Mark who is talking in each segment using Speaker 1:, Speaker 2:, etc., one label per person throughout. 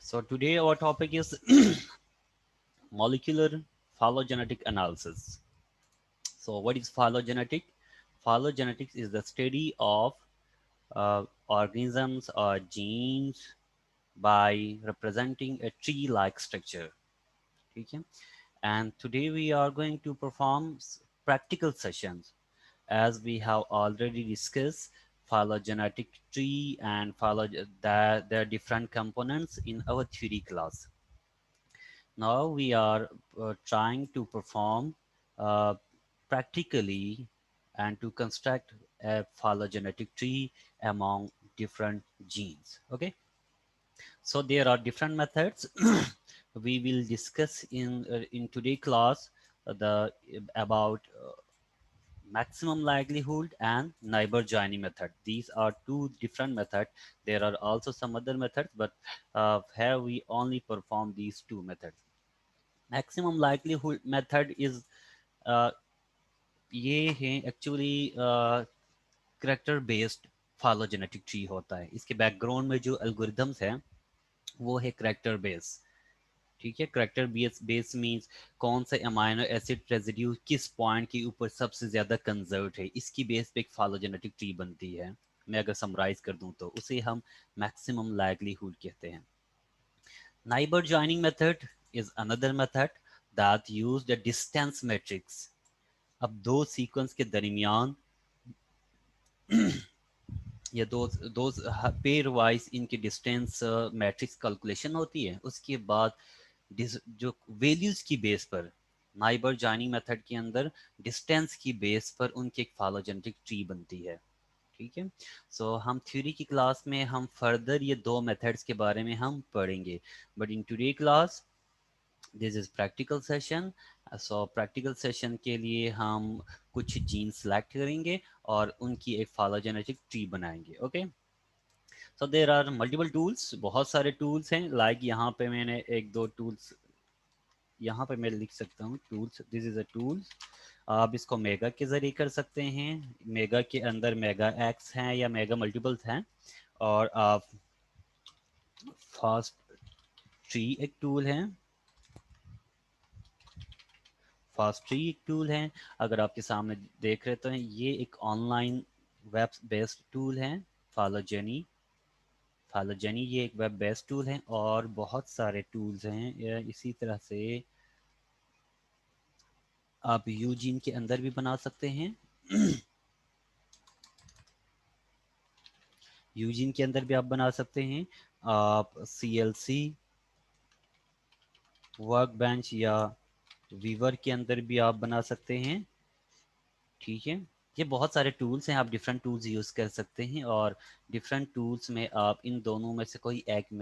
Speaker 1: So today our topic is molecular phylogenetic analysis. So what is phylogenetic? Phylogenetics is the study of organisms or genes by representing a tree-like structure. Okay? And today we are going to perform practical sessions as we have already discussed phylogenetic tree and their different components in our theory class. Now we are trying to perform uh, practically and to construct a phylogenetic tree among different genes. Okay, so there are different methods. We will discuss in today class the about maximum likelihood and neighbor joining method. These are two different methods. There are also some other methods, but here we only perform these two methods. Maximum likelihood method is ये है actually character based फालोजेनेटिक tree होता है. इसके background में जो algorithms हैं वो है करेक्टर बेस. ठीक है, करेक्टर बेस बेस मींस कौन सा अमाइनो एसिड रेजिड्यू किस पॉइंट के ऊपर सबसे ज्यादा कंजर्व है, इसकी बेस पे एक फालोजेनेटिक ट्री बनती है. मैं अगर समराइज कर दूं तो उसे हम मैक्सिमम लाइक्लीहुड कहते हैं. Neighbor joining method is another method that use the distance matrix. अब दो सीक्वेंस के दरमियान या दो पेयर वाइज इनकी डिस्टेंस मैट्रिक्स कैलकुलेशन होती है. उसके बाद जो वैल्यूज की बेस पर नाइबर जॉइनिंग मेथड के अंदर डिस्टेंस की बेस पर उनकी एक फालोजेनेटिक ट्री बनती है. ठीक है, सो हम थ्योरी की क्लास में हम फर्दर ये दो मेथड्स के बारे में हम पढ़ेंगे. But in today class this is practical session. So practical session के लिए हम कुछ जीन सेलेक्ट करेंगे और उनकी एक फालोजेनेटिक ट्री बनाएंगे. Okay, so there are multiple tools. बहुत सारे टूल्स हैं. लाइक यहाँ पे मैंने एक दो टूल्स यहाँ पे मैं लिख सकता हूँ. Tools, this is a tools. आप इसको मेगा के जरिए कर सकते हैं. मेगा के अंदर मेगा एक्स हैं या मेगा मल्टीपल्स हैं. और आप फास्ट ट्री एक टूल है. फास्ट ट्री एक टूल है. अगर आपके सामने देख रहे तो ये एक ऑनलाइन वेब बेस्ड टूल है. फालोजेनी फालोजेनी ये एक वेब बेस्ड टूल है. और बहुत सारे टूल्स हैं. इसी तरह से आप यूजीन के अंदर भी बना सकते हैं. यूजीन के अंदर भी आप बना सकते हैं. आप CLC, वर्क बेंच या वीवर के अंदर भी आप बना सकते हैं. ठीक है, ये बहुत सारे टूल्स हैं. आप डिफरेंट टूल्स यूज़ कर सकते हैं और डिफरेंट टूल्स में आप इन दोनों में से कोई एक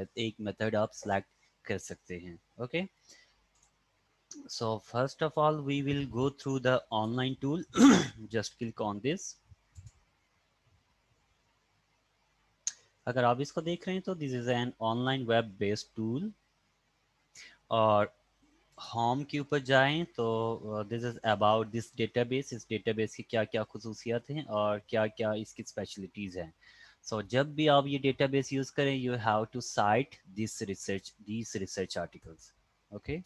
Speaker 1: मेथड आप सेलेक्ट कर सकते हैं. Okay, so first of all we will go through the online tool. Just click on this. अगर आप इसको देख रहे हैं तो this is an online web based tool. और होम के ऊपर जाएं तो this is about this database. इस डेटाबेस की क्या क्या खसूसियात हैं और क्या क्या इसकी स्पेशलिटीज़ हैं. सो जब भी आप ये डेटाबेस यूज़ करें you have to cite this research articles. Okay,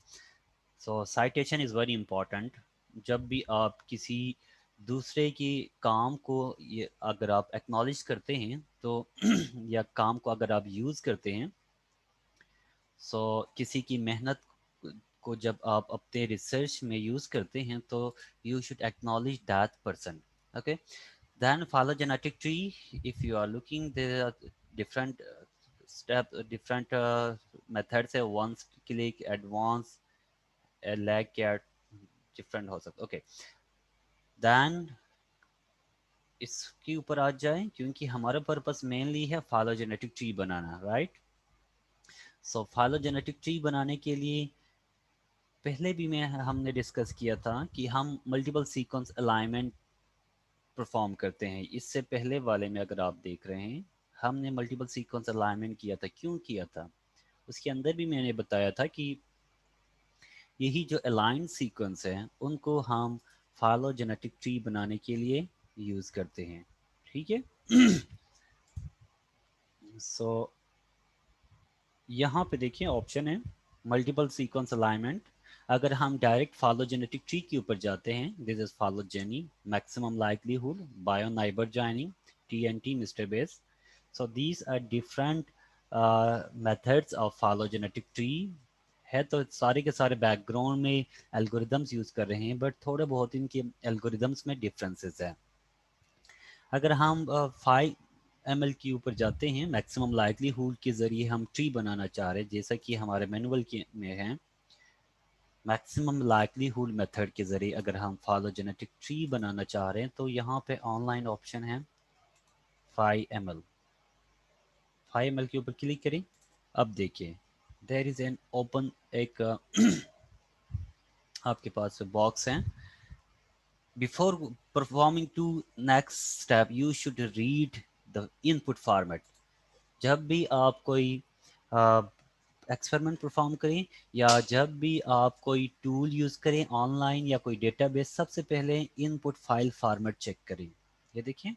Speaker 1: so citation is very important. जब भी आप किसी दूसरे के काम को ये अगर आप एक्नॉलेज करते हैं तो या काम को अगर आप यूज़ करते हैं, सो किसी की मेहनत को जब आप अपने रिसर्च में यूज़ करते हैं तो you should acknowledge that person. Okay, then phylogenetic tree, if you are looking there are different different methods है. one click, advanced, lag cat, different हो सकता. ओके, then इसके ऊपर आ जाए क्योंकि हमारा पर्पस मेनली है phylogenetic ट्री बनाना. राइट, सो phylogenetic tree बनाने के लिए पहले भी मैं हमने डिस्कस किया था कि हम मल्टीपल सीक्वेंस अलाइनमेंट परफॉर्म करते हैं. इससे पहले वाले में अगर आप देख रहे हैं हमने मल्टीपल सीक्वेंस अलाइनमेंट किया था. क्यों किया था उसके अंदर भी मैंने बताया था कि यही जो अलाइन सीक्वेंस हैं उनको हम फाइलोजेनेटिक ट्री बनाने के लिए यूज़ करते हैं. ठीक है, सो यहाँ पे देखिए ऑप्शन है मल्टीपल सीक्वेंस अलाइनमेंट। अगर हम डायरेक्ट फालोजेनेटिक ट्री के ऊपर जाते हैं, this is phylogeny, maximum likelihood, bio neighbour joining, TNT, mister Bayes. So these are different methods of phylogenetic tree. है तो सारे के सारे बैकग्राउंड में एल्गोरिदम्स यूज कर रहे हैं, बट थोड़े बहुत इनके एल्गोरिदम्स में डिफरेंसेस है। अगर हम 5 ml के ऊपर जाते हैं, मैक्सिमम लाइक्लीहुड के जरिए हम ट्री बनाना चाह रहे हैं, जैसा कि हमारे मैनुअल के में है। मैक्सिमम लाइक्लीहुड मेथड के जरिए अगर हम फालोजेनेटिक ट्री बनाना चाह रहे हैं, तो यहाँ पे ऑनलाइन ऑप्शन है 5 ml। 5 ml के ऊपर क्लिक करें। अब देखिए देर इज एन ओपन एक आपके पास बॉक्स है। Before performing to next step you should read the input format. जब भी आप कोई एक्सपेरिमेंट परफॉर्म करें या जब भी आप कोई टूल यूज़ करें ऑनलाइन या कोई डेटाबेस, सबसे पहले इनपुट फाइल फॉर्मेट चेक करें। ये देखिए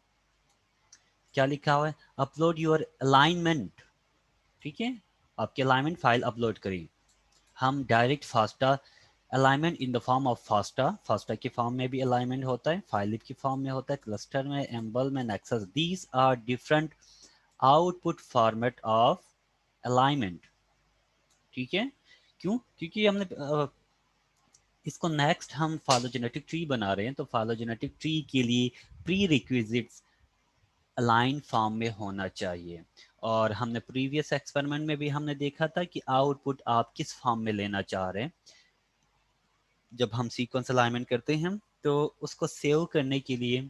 Speaker 1: क्या लिखा हुआ है, अपलोड योर अलाइनमेंट। ठीक है, आपके अलाइनमेंट फाइल अपलोड करें। हम direct FASTA alignment in the form of FASTA, FASTA के फॉर्म में भी अलाइनमेंट होता है, फाइलिप के फॉर्म में होता है, क्लस्टर में, एम्बल में, Nexus, these are different output format of alignment. ठीक है, क्यों? क्योंकि हमने इसको नेक्स्ट हम फालोजेनेटिक ट्री बना रहे हैं, तो फालोजेनेटिक ट्री के लिए प्री रिक्विजिट्स अलाइन फॉर्म में होना चाहिए। और हमने प्रीवियस एक्सपेरिमेंट में भी हमने देखा था कि आउटपुट आप किस फॉर्म में लेना चाह रहे हैं। जब हम सीक्वेंस अलाइनमेंट करते हैं तो उसको सेव करने के लिए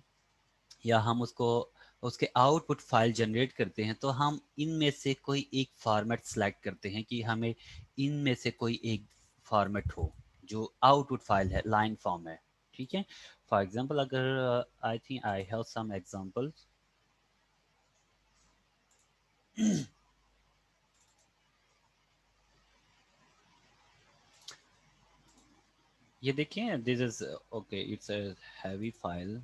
Speaker 1: या हम उसको उसके आउटपुट फाइल जनरेट करते हैं, तो हम इनमें से कोई एक फॉर्मेट सेलेक्ट करते हैं कि हमें इनमें से कोई एक फॉर्मेट हो जो आउटपुट फाइल है, लाइन फॉर्म है। ठीक है, फॉर एग्जांपल अगर I think I have some examples. ये देखिए this is okay, it's a heavy file.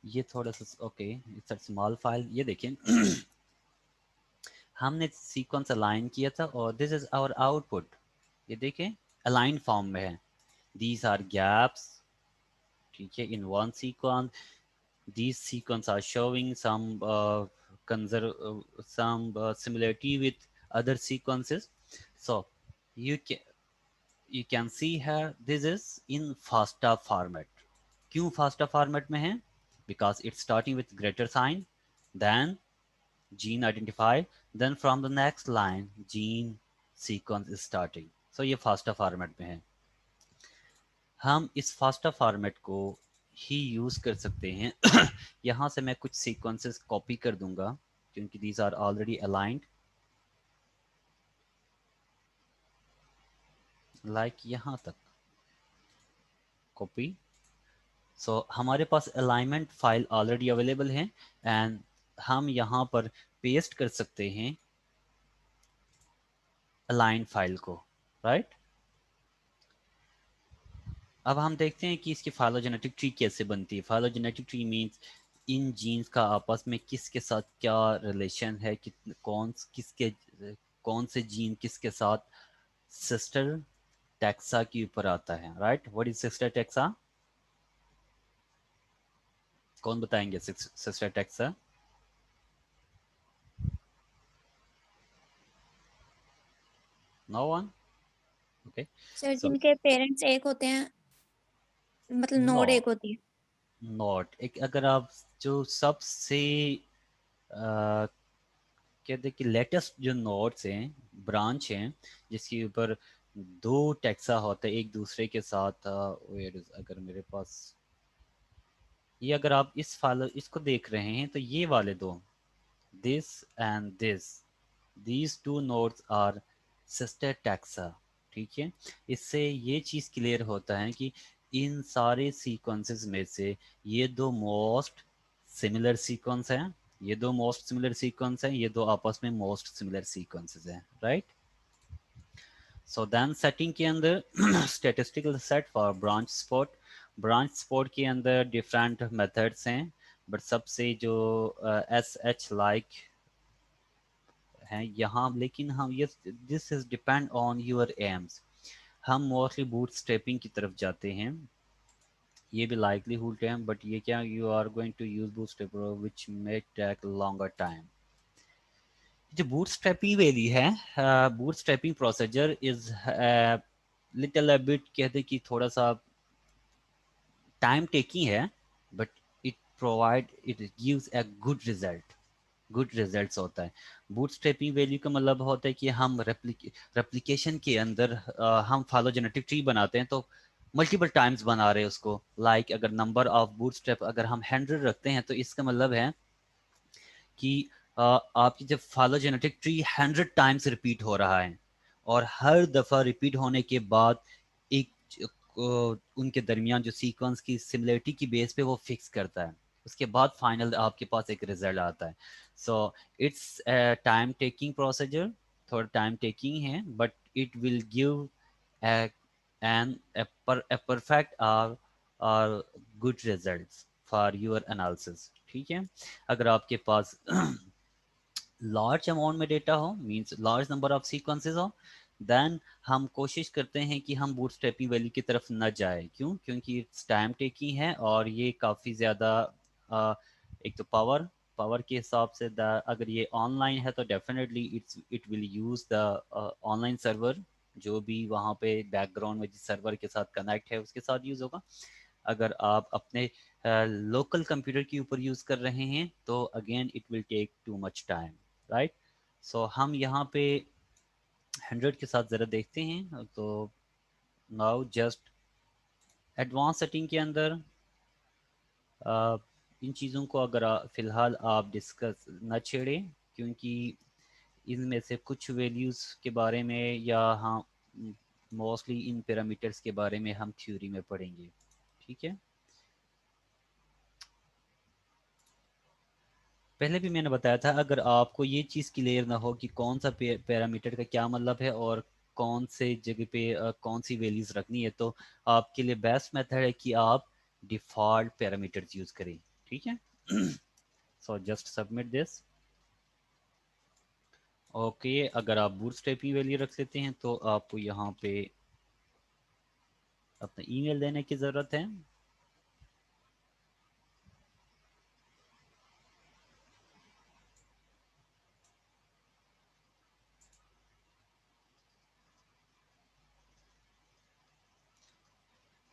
Speaker 1: ये थोड़ा सा okay, it's a small file. ये देखिए हमने सीक्वेंस अलाइन किया था और दिस इज आवर आउटपुट। ये देखें अलाइन फॉर्म में है, दीज आर गैप्स। ठीक है, in one sequence these sequence are showing some similarity with other sequences. So you can you can see here this is in FASTA format. क्यों FASTA format में है? Because it's starting with greater sign, then gene identified, then from the next line gene sequence is starting. So ये FASTA format में है। हम इस FASTA format को ही use कर सकते हैं। यहाँ से मैं कुछ सीक्वेंसेस कॉपी कर दूंगा क्योंकि these are already aligned, like यहाँ तक कॉपी। सो हमारे पास अलाइनमेंट फाइल ऑलरेडी अवेलेबल है एंड हम यहाँ पर पेस्ट कर सकते हैं अलाइन फाइल को, राइट। अब हम देखते हैं कि इसकी फाइलोजेनेटिक ट्री कैसे बनती है। फाइलोजेनेटिक ट्री मीन्स इन जीन्स का आपस में किसके साथ क्या रिलेशन है, कौन से जीन किसके साथ सिस्टर टैक्सा के ऊपर आता है, right. What is sister taxa? कौन बताएंगे sister taxa? No one? Okay,
Speaker 2: sir
Speaker 1: so
Speaker 2: जिनके पेरेंट्स एक होते हैं, मतलब
Speaker 1: नो,
Speaker 2: नोड एक होती है।
Speaker 1: नॉट एक। अगर आप जो सबसे कहते हैं कि लेटेस्ट जो नोड्स हैं, ब्रांच हैं, जिसके ऊपर दो टैक्सा होते हैं एक दूसरे के साथ, अगर मेरे पास ये, अगर आप इस फॉलो इसको देख रहे हैं तो ये वाले दो, this and this, these two nodes are sister taxa. ठीक है, इससे ये चीज़ क्लियर होता है कि इन सारे सीक्वेंसेस में से ये दो मोस्ट सिमिलर सीक्वेंस हैं, ये दो मोस्ट सिमिलर सीक्वेंस हैं, ये दो आपस में मोस्ट सिमिलर सीक्वेंसेस हैं, राइट। सो देन सेटिंग के अंदर statistical set for branch spot, branch support के अंदर डिफरेंट मेथड्स हैं, बट सबसे जो एस एच लाइक हैं यहाँ, लेकिन हम ये this is depend on your AIIMS. हम मोस्टली बूट स्टेपिंग की तरफ जाते हैं, ये भी लाइकलीहुड है, बट ये क्या, you are going to use boot step which may take longer time. जो बूट स्ट्रैपिंग वैली है, bootstrapping procedure is little bit, कहते कि थोड़ा सा टाइम टेकिंग है, but it gives a good result, good results होता है। बूटस्ट्रैपिंग वैल्यू का मतलब होता है कि हम रेप्लिकेशन के अंदर हम फाइलोजेनेटिक ट्री बनाते हैं, तो मल्टीपल टाइम्स बना रहे हैं उसको। लाइक अगर नंबर ऑफ बूटस्ट्रैप अगर हम 100 रखते हैं, तो इसका मतलब है कि आपकी जब फाइलोजेनेटिक ट्री 100 टाइम्स रिपीट हो रहा है, और हर दफ़ा रिपीट होने के बाद एक उनके दरमियान जो सीक्वेंस की सिमिलरिटी की बेस पे वो फिक्स करता है, उसके बाद फाइनल आपके पास एक रिजल्ट आता है। So it's time taking procedure, थोड़ा टाइम टेकिंग है, but it will give an a perfect or good results for your analysis। ठीक है, अगर आपके पास लार्ज अमाउंट में डेटा हो, means large number of sequences हो, देन हम कोशिश करते हैं कि हम बूटस्ट्रैपिंग वैल्यू की तरफ न जाए। क्यों? क्योंकि इट्स टाइम टेकिंग है, और ये काफ़ी ज़्यादा एक तो पावर के हिसाब से अगर ये ऑनलाइन है तो definitely it will use the online server, जो भी वहाँ पे बैकग्राउंड में जिस सर्वर के साथ कनेक्ट है उसके साथ यूज़ होगा। अगर आप अपने लोकल कंप्यूटर के ऊपर यूज़ कर रहे हैं तो again it will take too much time, right. So हम यहाँ पे 100 के साथ ज़रा देखते हैं। तो नाउ जस्ट एडवांस सेटिंग के अंदर इन चीज़ों को अगर फ़िलहाल आप डिस्कस न छेड़ें, क्योंकि इनमें से कुछ वैल्यूज़ के बारे में या हाँ मोस्टली इन पैरामीटर्स के बारे में हम थ्योरी में पढ़ेंगे। ठीक है, पहले भी मैंने बताया था, अगर आपको ये चीज़ क्लियर ना हो कि कौन सा पैरामीटर का क्या मतलब है और कौन से जगह पे कौन सी वैल्यूज़ रखनी है, तो आपके लिए बेस्ट मेथड है कि आप डिफ़ॉल्ट पैरामीटर्स यूज़ करें। ठीक है, so just submit this. Okay, अगर आप बूटस्ट्रैपिंग वैल्यू रख लेते हैं तो आपको यहाँ पे अपना ईमेल देने की ज़रूरत है।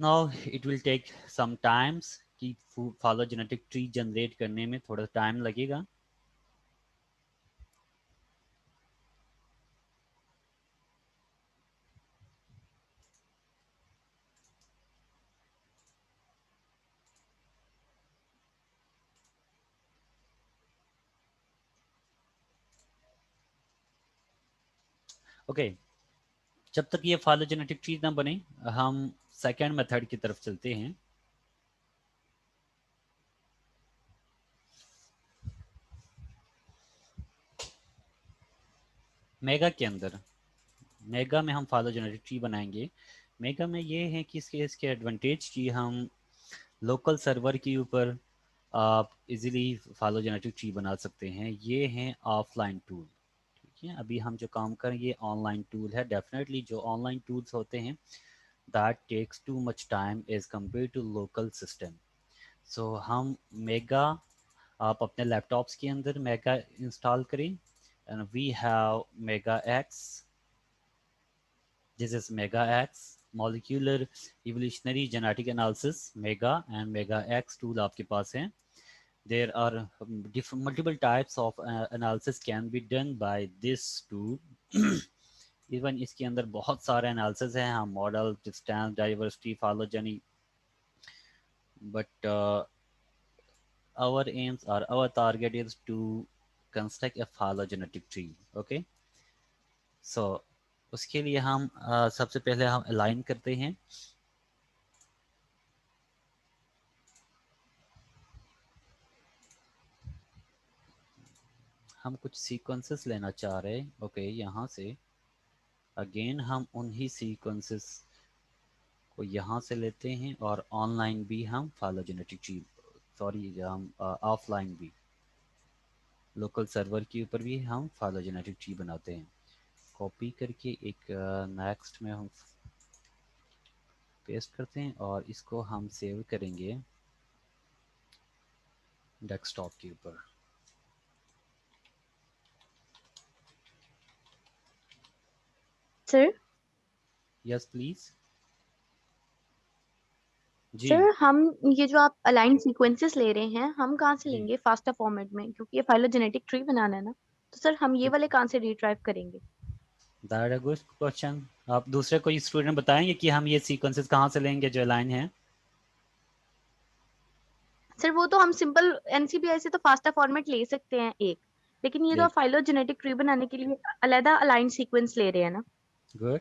Speaker 1: Now it will take some times कि फाइलोजेनेटिक ट्री जनरेट करने में थोड़ा टाइम लगेगा। ओके, जब तक ये फाइलोजेनेटिक ट्री ना बने, हम सेकेंड मेथड की तरफ चलते हैं। मेगा के अंदर, मेगा में हम फाइलोजेनेटिक ट्री बनाएंगे। मेगा में ये है कि इसके एडवांटेज कि हम लोकल सर्वर के ऊपर आप इजीली फाइलोजेनेटिक ट्री बना सकते हैं। ये हैं ऑफलाइन टूल। ठीक है, अभी हम जो काम करें ये ऑनलाइन टूल है। डेफिनेटली जो ऑनलाइन टूल्स होते हैं that takes too much time as compare to local system. So हम मेगा, आप अपने लैपटॉप्स के अंदर मेगा इंस्टॉल करें, and we have mega X. This is mega X molecular evolutionary genetic analysis mega and mega x tool आपके पास है। there are different multiple types of analysis can be done by this tool। Even इसके अंदर बहुत सारे analysis हैं, हम model, distance, diversity, phylogeny, but our aims or our target is to construct a phylogenetic tree। okay, so उसके लिए हम सबसे पहले हम अलाइन करते हैं। हम कुछ सीक्वेंसेस लेना चाह रहे हैं। ओके, यहाँ से अगेन हम उन्हीं सीक्वेंसेस को यहाँ से लेते हैं और ऑनलाइन भी हम फाइलोजेनेटिक ट्री, सॉरी हम ऑफलाइन भी लोकल सर्वर के ऊपर भी हम फाइलोजेनेटिक ट्री बनाते हैं। कॉपी करके एक नेक्स्ट में हम पेस्ट करते हैं और इसको हम सेव करेंगे डेस्कटॉप के ऊपर।
Speaker 3: Sir
Speaker 1: yes please. जी
Speaker 3: सर हम ये जो आप अलाइन सीक्वेंसेस ले रहे हैं हम कहाँ से
Speaker 1: जी,
Speaker 3: लेंगे फास्टा फॉर्मेट में, क्योंकि ये फाइलोजेनेटिक ट्री बनाना है ना, तो सर हम ये वाले कहाँ से रिट्राइव करेंगे?
Speaker 1: That a good question. आप दूसरे कोई स्टूडेंट बताएंगे कि हम ये सीक्वेंसेस कहाँ से लेंगे जो लाइन है?
Speaker 3: सर वो तो हम सिंपल एनसीबीआई से तो फास्टा फॉर्मेट ले सकते हैं एक, लेकिन ये तो
Speaker 1: ले,
Speaker 3: आप फाइलोजेनेटिक ट्री बनाने के लिए अलग अलाइन सीक्वेंस ले रहे हैं ना।
Speaker 1: Good,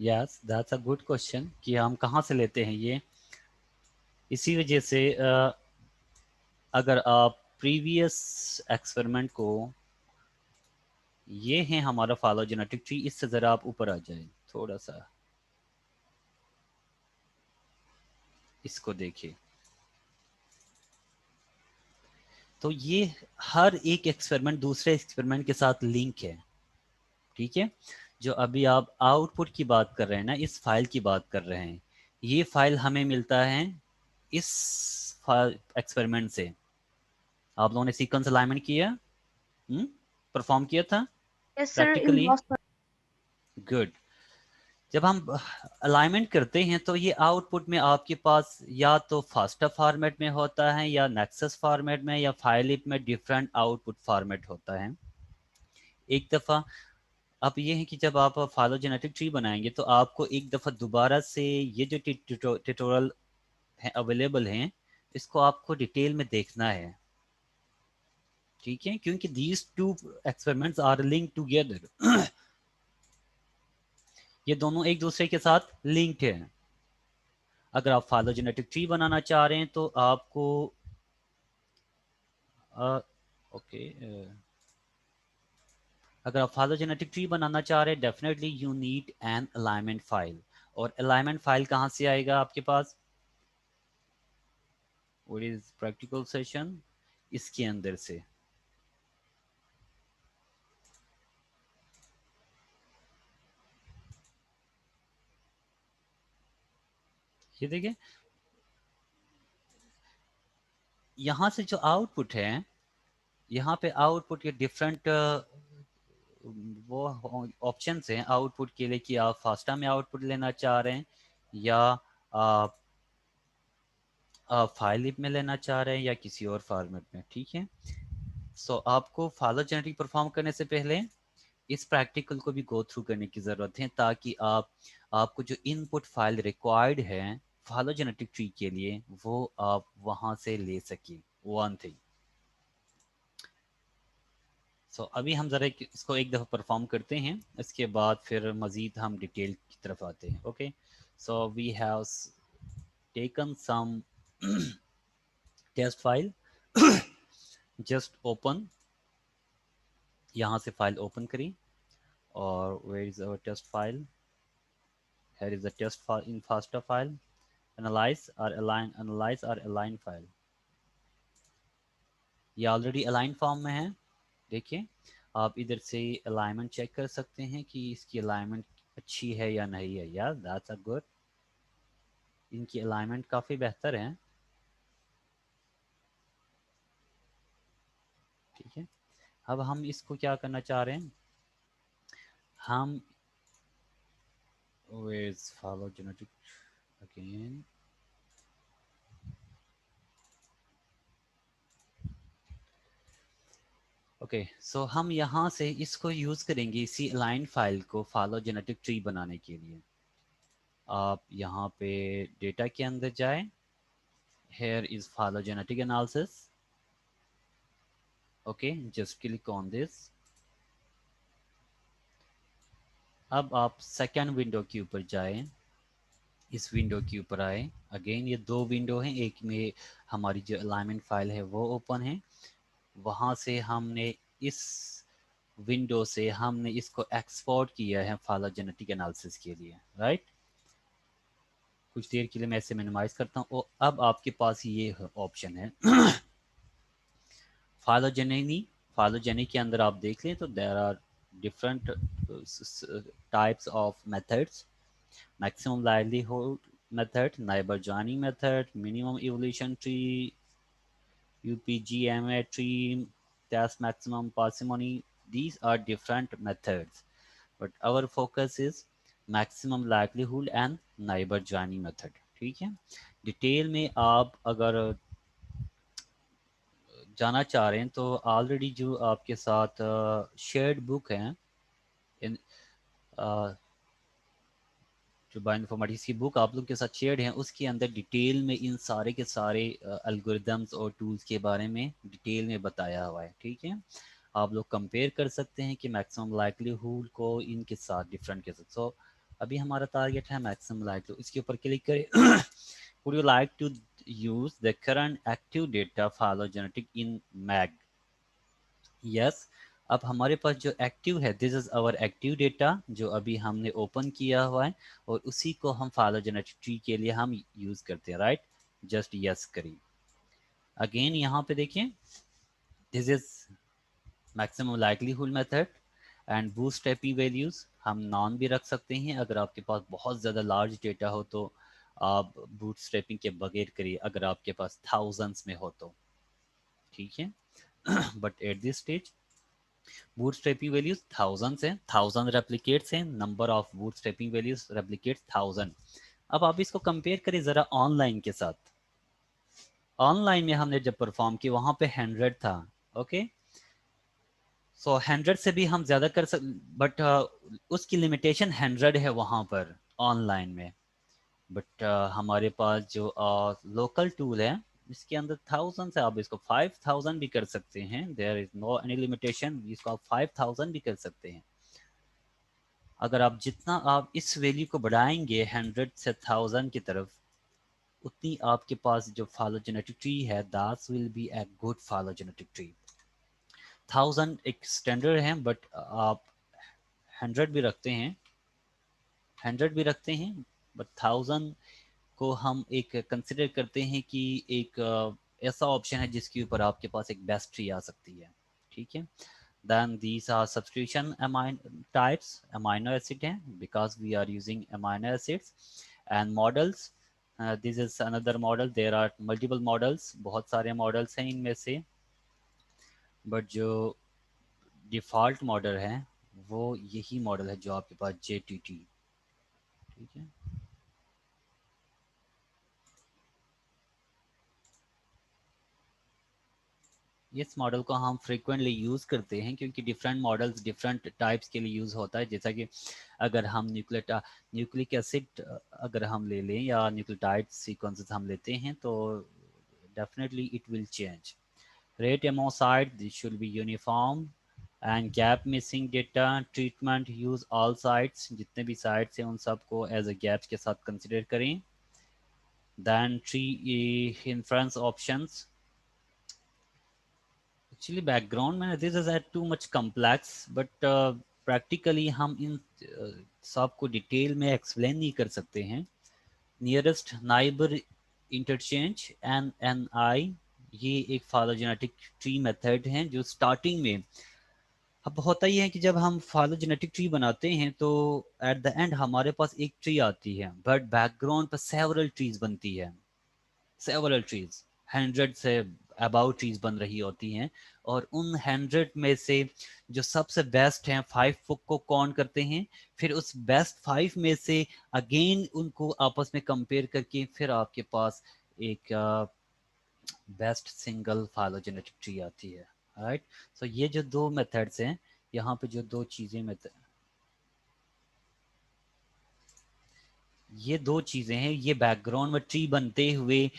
Speaker 1: yes that's a good question कि हम कहाँ से लेते हैं ये। इसी वजह से अगर आप प्रीवियस एक्सपेरिमेंट को, ये है हमारा फाइलोजेनेटिक ट्री, इससे ज़रा आप ऊपर आ जाए थोड़ा सा, इसको देखिए। तो ये हर एक एक्सपेरिमेंट दूसरे एक्सपेरिमेंट के साथ लिंक है, ठीक है। जो अभी आप आउटपुट की बात कर रहे हैं ना, इस फाइल की बात कर रहे हैं, ये फाइल हमें मिलता है इस एक्सपेरिमेंट से। आप लोगों ने सीक्वेंस अलाइनमेंट किया, परफॉर्म किया था
Speaker 3: yes sir
Speaker 1: practically,
Speaker 3: emboss.
Speaker 1: Good. जब हम अलाइनमेंट करते हैं तो ये आउटपुट में आपके पास या तो फास्टा फॉर्मेट में होता है या नेक्सस फॉर्मेट में या फाइलिप में डिफरेंट आउटपुट फॉर्मेट होता है। एक दफ़ा अब ये है कि जब आप फाइलोजेनेटिक ट्री बनाएंगे तो आपको एक दफ़ा दोबारा से ये जो ट्यूटोरियल है अवेलेबल हैं, इसको आपको डिटेल में देखना है, ठीक है, क्योंकि these two experiments are link together. ये दोनों एक दूसरे के साथ लिंक्ड हैं। अगर आप फाइलोजेनेटिक ट्री बनाना चाह रहे हैं तो आपको ओके, अगर आप फाइलोजेनेटिक ट्री बनाना चाह रहे हैं definitely you need an alignment file. और अलाइनमेंट फाइल कहाँ से आएगा आपके पास? व्हाट इज प्रैक्टिकल सेशन, इसके अंदर से। ये देखिए, यहाँ से जो आउटपुट है, यहाँ पे आउटपुट के डिफरेंट वो ऑप्शंस हैं आउटपुट के लिए कि आप फास्टा में आउटपुट लेना चाह रहे हैं या आप फाइलिप में लेना चाह रहे हैं या किसी और फॉर्मेट में, ठीक है। सो आपको फाइलोजेनेटिक परफॉर्म करने से पहले इस प्रैक्टिकल को भी गो थ्रू करने की ज़रूरत है, ताकि आप आपको जो इनपुट फाइल रिक्वायर्ड है फाइलोजेनेटिक ट्री के लिए वो आप वहाँ से ले सकें, वन थिंग। सो अभी हम ज़रा इसको एक दफ़ा परफॉर्म करते हैं, इसके बाद फिर मज़ीद हम डिटेल की तरफ आते हैं। Okay, so we have taken some test file, just open, यहाँ से फाइल ओपन करी और where is our test file, here is the test file in FASTA file, analyze or align file। ये ऑलरेडी अलाइन फॉर्म में है, देखिए। आप इधर से अलाइनमेंट चेक कर सकते हैं कि इसकी अलाइनमेंट अच्छी है या नहीं है। यार दैट्स अ गुड, इनकी अलाइनमेंट काफ़ी बेहतर है, ठीक है। अब हम इसको क्या करना चाह रहे हैं, हम with phylogenetic again, okay so हम यहाँ से इसको यूज़ करेंगे इसी अलाइन फाइल को फाइलोजेनेटिक ट्री बनाने के लिए। आप यहाँ पे डेटा के अंदर जाएं, here is phylogenetic analysis, okay just click on this। अब आप सेकेंड विंडो के ऊपर जाएं, इस विंडो के ऊपर आए, अगेन ये दो विंडो हैं, एक में हमारी जो अलाइनमेंट फाइल है वो ओपन है, वहाँ से हमने इस विंडो से हमने इसको एक्सपोर्ट किया है फाइलोजेनेटिक एनालिसिस के लिए, राइट। कुछ देर के लिए मैं इसे मिनिमाइज करता हूँ। और अब आपके पास ये ऑप्शन है फाइलोजेनी। फाइलोजेनी के अंदर आप देख लें तो there are different types of methods. Maximum likelihood method, neighbour joining method, minimum evolution tree, UPGMA tree, test maximum parsimony. These are different methods, but our focus is maximum likelihood and neighbor joining method. ठीक है। Detail में आप अगर जाना चाह रहे हैं तो ऑलरेडी जो आपके साथ शेयर्ड बुक है, इन जो बायोइन्फॉर्मेटिक्स की बुक आप लोग के साथ शेयर्ड है, उसके अंदर डिटेल में इन सारे के सारे एल्गोरिदम्स और टूल्स के बारे में डिटेल में बताया हुआ है। ठीक है, आप लोग कंपेयर कर सकते हैं कि मैक्सिमम लाइक्लीहुड को इनके साथ डिफरेंट के साथ। सो अभी हमारा टारगेट है मैक्सिमम लाइक्लीहुड, इसके ऊपर क्लिक करें। Would you like to use the current active data phylogenetic in MEGA? Yes. अब हमारे पास जो एक्टिव है, this is our active data जो अभी हमने ओपन किया हुआ है, और उसी को हम फाइलोजेनेटिक ट्री के लिए हम यूज करते हैं, राइट। जस्ट यस करिए। अगेन यहाँ पे देखिए, this is maximum likelihood method and bootstrapping values हम नॉन भी रख सकते हैं। अगर आपके पास बहुत ज़्यादा लार्ज डेटा हो तो आप बूटस्ट्रैपिंग के बगैर करिए, अगर आपके पास थाउजेंड्स में हो तो। ठीक है। But at this stage bootstrapping values thousands हैं, 1000 रेप्लिकेट्स हैं, number of bootstrapping values replicates 1000। अब आप इसको कंपेयर करें ज़रा ऑनलाइन के साथ। ऑनलाइन में हमने जब परफॉर्म किया वहाँ पे 100 था, ओके। सो 100 से भी हम ज़्यादा कर सक, बट उसकी लिमिटेशन 100 है वहाँ पर ऑनलाइन में। बट हमारे पास जो लोकल टूल है, इसके अंदर 1000 से आप इसको 5000 भी कर सकते हैं। There is no any limitation, इसको आप 5000 भी कर सकते हैं। अगर आप जितना आप इस वैल्यू को बढ़ाएंगे 100 से 1000 की तरफ, उतनी आपके पास जो फाइलोजेनेटिक ट्री है, that will B a good phylogenetic tree. 1000 एक स्टैंडर्ड है, बट आप 100 भी रखते हैं, 100 भी रखते हैं, बट 1000 को हम एक कंसिडर करते हैं कि एक ऐसा ऑप्शन है जिसके ऊपर आपके पास एक बेस्ट ट्री आ सकती है। ठीक है। then these are substitution amino types, amino acid हैं because we are using amino acids and models. This is another model, there are multiple models, बहुत सारे models हैं इनमें से, बट जो डिफ़ॉल्ट मॉडल है वो यही मॉडल है जो आपके पास JTT। ठीक है। इस मॉडल को हम फ्रीक्वेंटली यूज़ करते हैं क्योंकि डिफरेंट मॉडल्स डिफरेंट टाइप्स के लिए यूज़ होता है। जैसा कि अगर हम न्यूक्लिक एसिड अगर हम ले लें या न्यूक्लियोटाइड सीक्वेंसेस हम लेते हैं तो definitely it will change. Rate among site this should be uniform and gap missing data treatment use all sites, जितने भी साइट्स हैं उन सबको एज अ गैप्स के साथ कंसिडर करें। Then tree inference options, actually background में this is too much complex, but practically हम इन सब को डिटेल में एक्सप्लेन नहीं कर सकते हैं। नियरेस्ट नाइबर इंटरचेंज NNI, ये एक फाइलोजेनेटिक ट्री मेथड है जो स्टार्टिंग में, अब होता ही है कि जब हम फाइलोजेनेटिक ट्री बनाते हैं तो एट द एंड हमारे पास एक ट्री आती है, बट बैकग्राउंड पर सेवरल ट्रीज बनती है, several trees 100 say about trees बन रही होती हैं। और उन 100 में से जो सबसे बेस्ट हैं 5 को काउंट करते हैं, फिर उस बेस्ट 5 में से अगेन उनको आपस में कंपेयर करके फिर आपके पास एक बेस्ट सिंगल फाइलोजेनेटिक ट्री आती है, राइट। सो ये जो दो मेथड्स हैं, यहाँ पे जो दो चीज़ें ये दो चीज़ें हैं, ये बैकग्राउंड में ट्री बनते हुए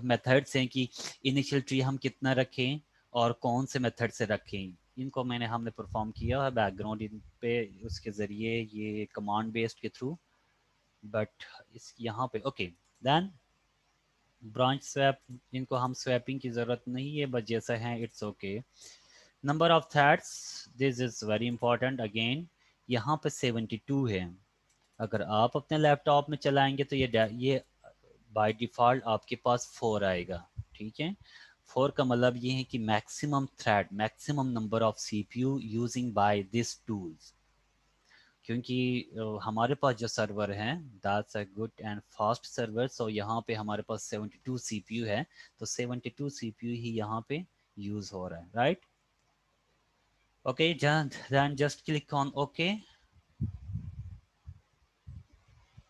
Speaker 1: मेथड्स हैं कि इनिशियल ट्री हम कितना रखें और कौन से मेथड से रखें। इनको हमने परफॉर्म किया है बैकग्राउंड इन पे उसके ज़रिए, ये कमांड बेस्ड के थ्रू। बट इस यहाँ पे ओके, देन ब्रांच स्वैप, इनको हम स्वैपिंग की ज़रूरत नहीं है, बस जैसा है it's okay. Number of threads, this is very important again, यहाँ पे 72 है। अगर आप अपने लैपटॉप में चलाएंगे तो ये बाय डिफ़ॉल्ट आपके पास 4 आएगा, ठीक है। 4 का मतलब ये है कि maximum thread, maximum number of CPU using by this tools. क्योंकि हमारे पास जो सर्वर हैं that's a good and fast server, so यहाँ पे हमारे पास 72 सीपीयू है, तो 72 सीपीयू ही यहाँ पे यूज हो रहा है, right. Okay, then just click on okay,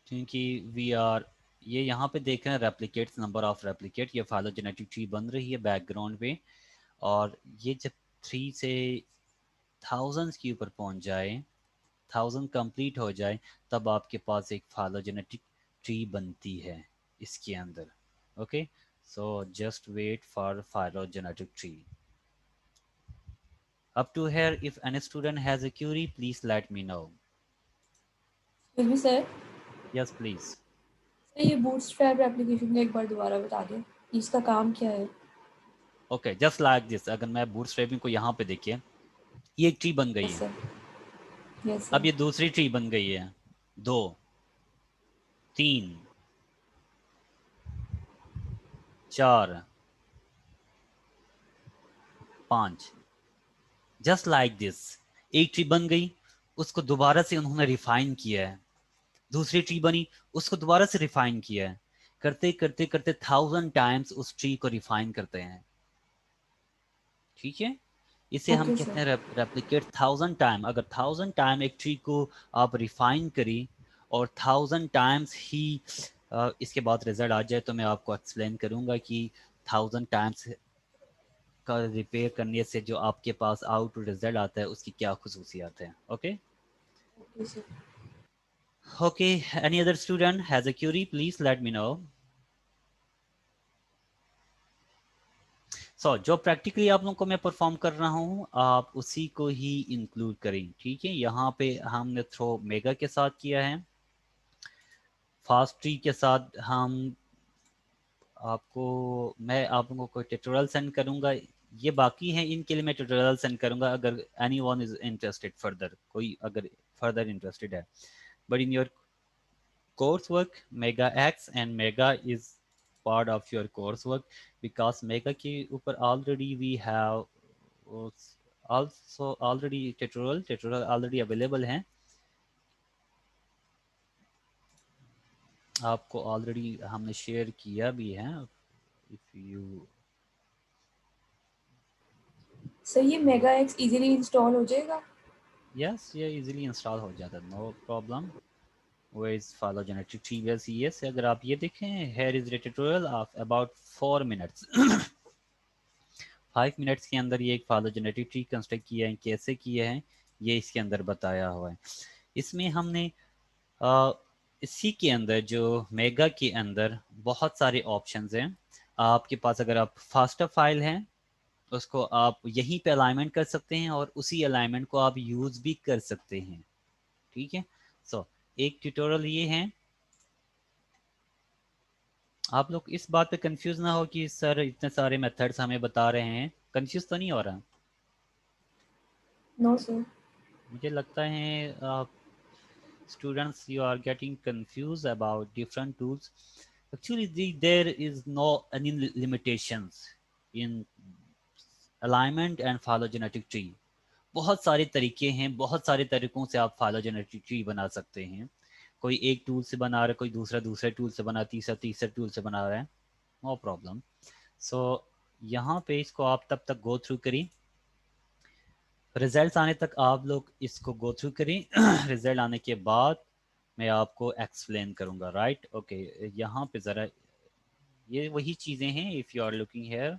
Speaker 1: क्योंकि वी आर ये यहाँ पे देख रहे हैं रेप्लिकेट्स, नंबर ऑफ रेप्लिकेट, ये फाइलोजेनेटिक ट्री बन रही है बैकग्राउंड पे। और ये जब 3 से थाउजेंड्स के ऊपर पहुंच जाए, 1000 कंप्लीट हो जाए, तब आपके पास एक फाइलोजेनेटिक ट्री बनती है इसके अंदर। Okay, so just wait for phylogenetic tree. Up to here, if any student has a query, please let me know.
Speaker 4: फिर भी सर
Speaker 1: Yes, please.
Speaker 4: सर ये बूटस्ट्रैप एप्लीकेशन का एक बार दोबारा बता दें कि इसका काम क्या है।
Speaker 1: Okay, just like this, अगर मैं बूटस्ट्रैपिंग को यहाँ पे देखिए, ये एक ट्री बन गई
Speaker 4: यस
Speaker 1: है।
Speaker 4: सर, यस
Speaker 1: अब
Speaker 4: सर।
Speaker 1: ये दूसरी ट्री बन गई है, 2, 3, 4, 5, जस्ट लाइक दिस। एक ट्री बन गई, उसको दोबारा से उन्होंने रिफाइन किया है, दूसरी ट्री बनी, उसको दोबारा से रिफाइन किया है, करते करते करते 1000 टाइम्स उस ट्री को रिफाइन करते हैं, ठीक है। इसे हम
Speaker 4: ओके
Speaker 1: कहते
Speaker 4: सर।
Speaker 1: हैं रेप्लिकेट 1000 टाइम। अगर 1000 टाइम एक ट्री को आप रिफाइन करी और 1000 टाइम्स ही इसके बाद रिजल्ट आ जाए, तो मैं आपको एक्सप्लेन करूंगा कि 1000 टाइम्स का रिपेयर करने से जो आपके पास आउट रिजल्ट आता है उसकी क्या खसूसियात है। Okay,
Speaker 4: okay sir.
Speaker 1: Okay, any other student has a query, please let me know. So जो प्रैक्टिकली आप लोगों को मैं परफॉर्म कर रहा हूँ, आप उसी को ही इंक्लूड करें, ठीक है। यहाँ पे हमने थ्रो मेगा के साथ किया है, फास्ट ट्री के साथ हम आपको मैं आप लोगों को ट्यूटोरियल सेंड करूंगा। ये बाकी हैं, इनके लिए मैं ट्यूटोरियल सेंड करूंगा अगर any one is interested further, कोई अगर फर्दर इंटरेस्टेड है। But in your coursework, mega x and mega is part of your coursework, because mega के ऊपर already we have also already tutorial already available हैं, आपको already हमने share किया भी है। if you
Speaker 4: सर ये मेगा एक्स इजीली इंस्टॉल हो जाएगा।
Speaker 1: yes, ये easily install हो जाता है, no problem। where is phylogenetic tree? yes, अगर आप ये देखें, here is the tutorial of about 4 minutes 5 minutes के अंदर ये एक फाइलोजेनेटिक ट्री कंस्ट्रक्ट किया है, कैसे किया है ये इसके अंदर बताया हुआ है। इसमें हमने अ, इसी के अंदर जो मेगा के अंदर बहुत सारे ऑप्शंस हैं आपके पास। अगर आप फास्टर फाइल हैं, उसको आप यहीं पे अलाइनमेंट कर सकते हैं और उसी अलाइनमेंट को आप यूज भी कर सकते हैं, ठीक है। सो एक ट्यूटोरियल ये है। आप लोग इस बात पे कंफ्यूज ना हो कि सर इतने सारे मेथड्स हमें बता रहे हैं, कंफ्यूज तो नहीं हो रहा।
Speaker 4: No sir.
Speaker 1: मुझे लगता है students, you are getting confused about different tools. Actually there is no any limitations in alignment and phylogenetic tree। बहुत सारे तरीके हैं, बहुत सारे तरीकों से आप phylogenetic tree बना सकते हैं। कोई एक टूल से बना रहा है, कोई दूसरा दूसरे टूल से बना, तीसरा तीसरे टूल से बना रहा है, नो प्रॉब्लम। सो यहाँ पे इसको आप तब तक गो थ्रू करें, रिजल्ट्स आने तक आप लोग इसको गो थ्रू करें रिजल्ट आने के बाद मैं आपको एक्सप्लेन करूंगा, राइट। ओके, यहाँ पे ज़रा ये वही चीज़ें हैं, if you are looking here.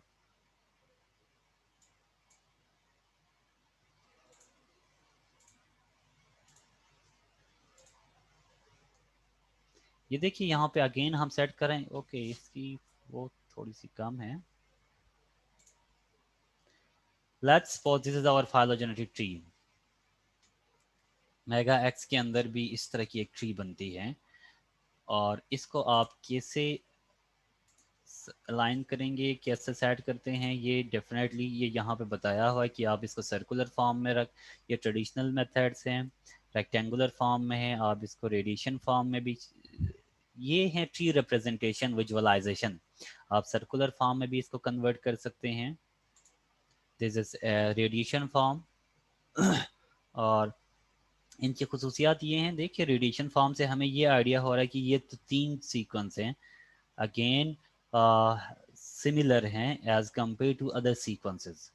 Speaker 1: ये देखिए यहाँ पे अगेन हम सेट करें, ओके इसकी वो थोड़ी सी कम है। Let's suppose this is our phylogenetic tree. MEGA X के अंदर भी इस तरह की एक ट्री बनती है, और इसको आप कैसे अलाइन करेंगे, कैसे सेट करते हैं, ये डेफिनेटली ये यहाँ पे बताया हुआ है कि आप इसको सर्कुलर फॉर्म में रख, ये ट्रेडिशनल मेथड्स हैं। रेक्टेंगुलर फॉर्म में है, आप इसको रेडिएशन फॉर्म में भी, ये है ट्री रिप्रेजेंटेशन विजुअलाइजेशन। आप सर्कुलर फॉर्म में भी इसको कन्वर्ट कर सकते हैं, दिस इज रेडिएशन फॉर्म। और इनकी खसूसियात ये हैं, देखिए रेडिएशन फॉर्म से हमें ये आइडिया हो रहा है कि ये तो 3 सीक्वेंस हैं, अगेन सिमिलर हैं as compare to other sequences,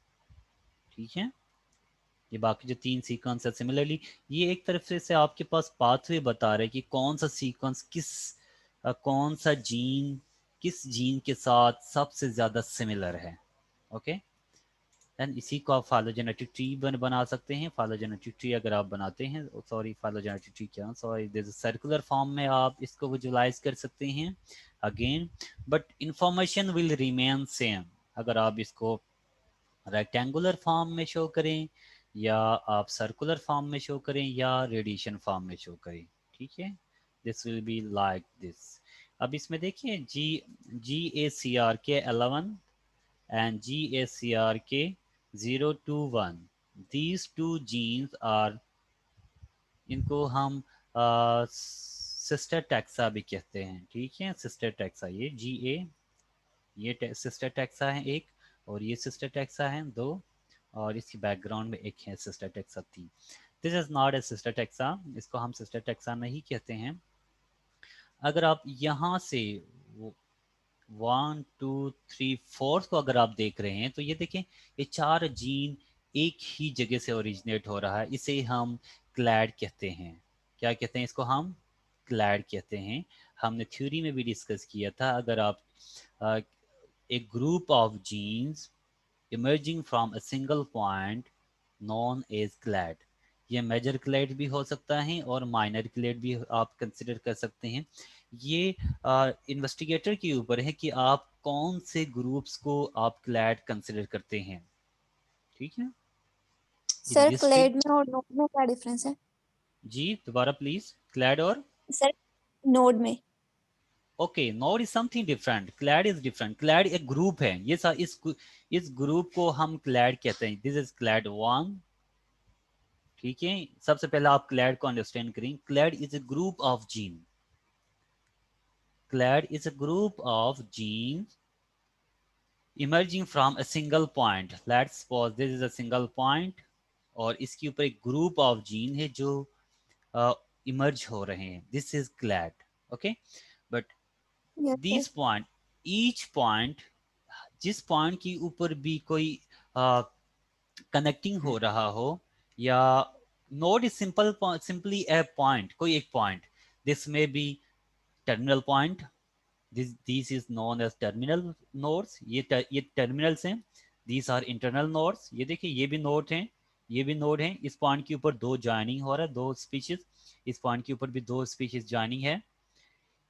Speaker 1: ठीक है। ये बाकी जो 3 सीक्वेंस है सिमिलरली, ये एक तरफ से आपके पास पाथवे बता रहे हैं कि कौन सा सीक्वेंस कौन सा जीन किस जीन के साथ सबसे ज़्यादा सिमिलर है, ओके। देन इसी को आप फाइलोजेनेटिक ट्री बना सकते हैं। फाइलोजेनेटिक ट्री अगर आप बनाते हैं, सॉरी फाइलोजेनेटिक ट्री क्या, सॉरी दिस सर्कुलर फॉर्म में आप इसको विजुलाइज कर सकते हैं again, but information will remain same. अगर आप इसको रेक्टेंगुलर फॉर्म में शो करें, या आप सर्कुलर फॉर्म में शो करें, या रेडिएशन फॉर्म में शो करें, ठीक है, this will be like this. अब इसमें देखिए GACRK 11 and GACRK 021, these two genes are, इनको हम सिस्टर टैक्सा भी कहते हैं, ठीक है, सिस्टर टैक्सा, ये ये सिस्टर टैक्सा है एक, और ये सिस्टर टैक्सा है दो, और इसकी बैकग्राउंड में एक है sister taxa 3। This is not a sister taxa, इसको हम सिस्टर टैक्सा नहीं कहते हैं। अगर आप यहाँ से 1 2 3 4 को अगर आप देख रहे हैं, तो ये देखें, ये 4 जीन एक ही जगह से ओरिजिनेट हो रहा है, इसे हम क्लैड कहते हैं। क्या कहते हैं इसको? हम क्लैड कहते हैं। हमने थ्योरी में भी डिस्कस किया था, अगर आप a group of genes emerging from a single point known as clade, ये मेजर क्लेड भी हो सकता है और माइनर क्लेड भी आप कंसिडर कर सकते हैं। ये इन्वेस्टिगेटर के ऊपर है कि आप कौन से ग्रुप्स को आप क्लैड कंसिडर करते हैं, ठीक है। इन
Speaker 2: सर
Speaker 1: दिस ट्री,
Speaker 2: क्लेड में और नोड में क्या डिफरेंस है?
Speaker 1: जी दोबारा प्लीज, क्लैड और
Speaker 2: सर नोड में।
Speaker 1: Okay, node is something different, clad is different. Clad एक ग्रुप है, ये इस ग्रुप को हम क्लैड कहते हैं। दिस इज क्लैड 1, ठीक है। सबसे पहले आप क्लैड को अंडरस्टैंड करें। Clad is a group of gene, clad is a group of gene emerging from a single point. Let's suppose this is a single point, और इसके ऊपर एक ग्रुप ऑफ जीन है जो इमर्ज हो रहे हैं, this is clade, okay. But
Speaker 2: yes sir.
Speaker 1: This point, each point, जिस पॉइंट के ऊपर भी कोई कनेक्टिंग हो रहा हो, या node is simply a point, कोई एक पॉइंट, दिस में be terminal point, this is known as terminal nodes. ये टर्मिनल्स हैं, दीज आर इंटरनल नोड्स। ये देखिए, ये भी नोड हैं, ये भी नोड हैं। इस पॉइंट के ऊपर दो ज्वाइनिंग हो रहा है, दो स्पीशीज, इस पॉइंट के ऊपर भी दो स्पीशीज ज्वाइनिंग है।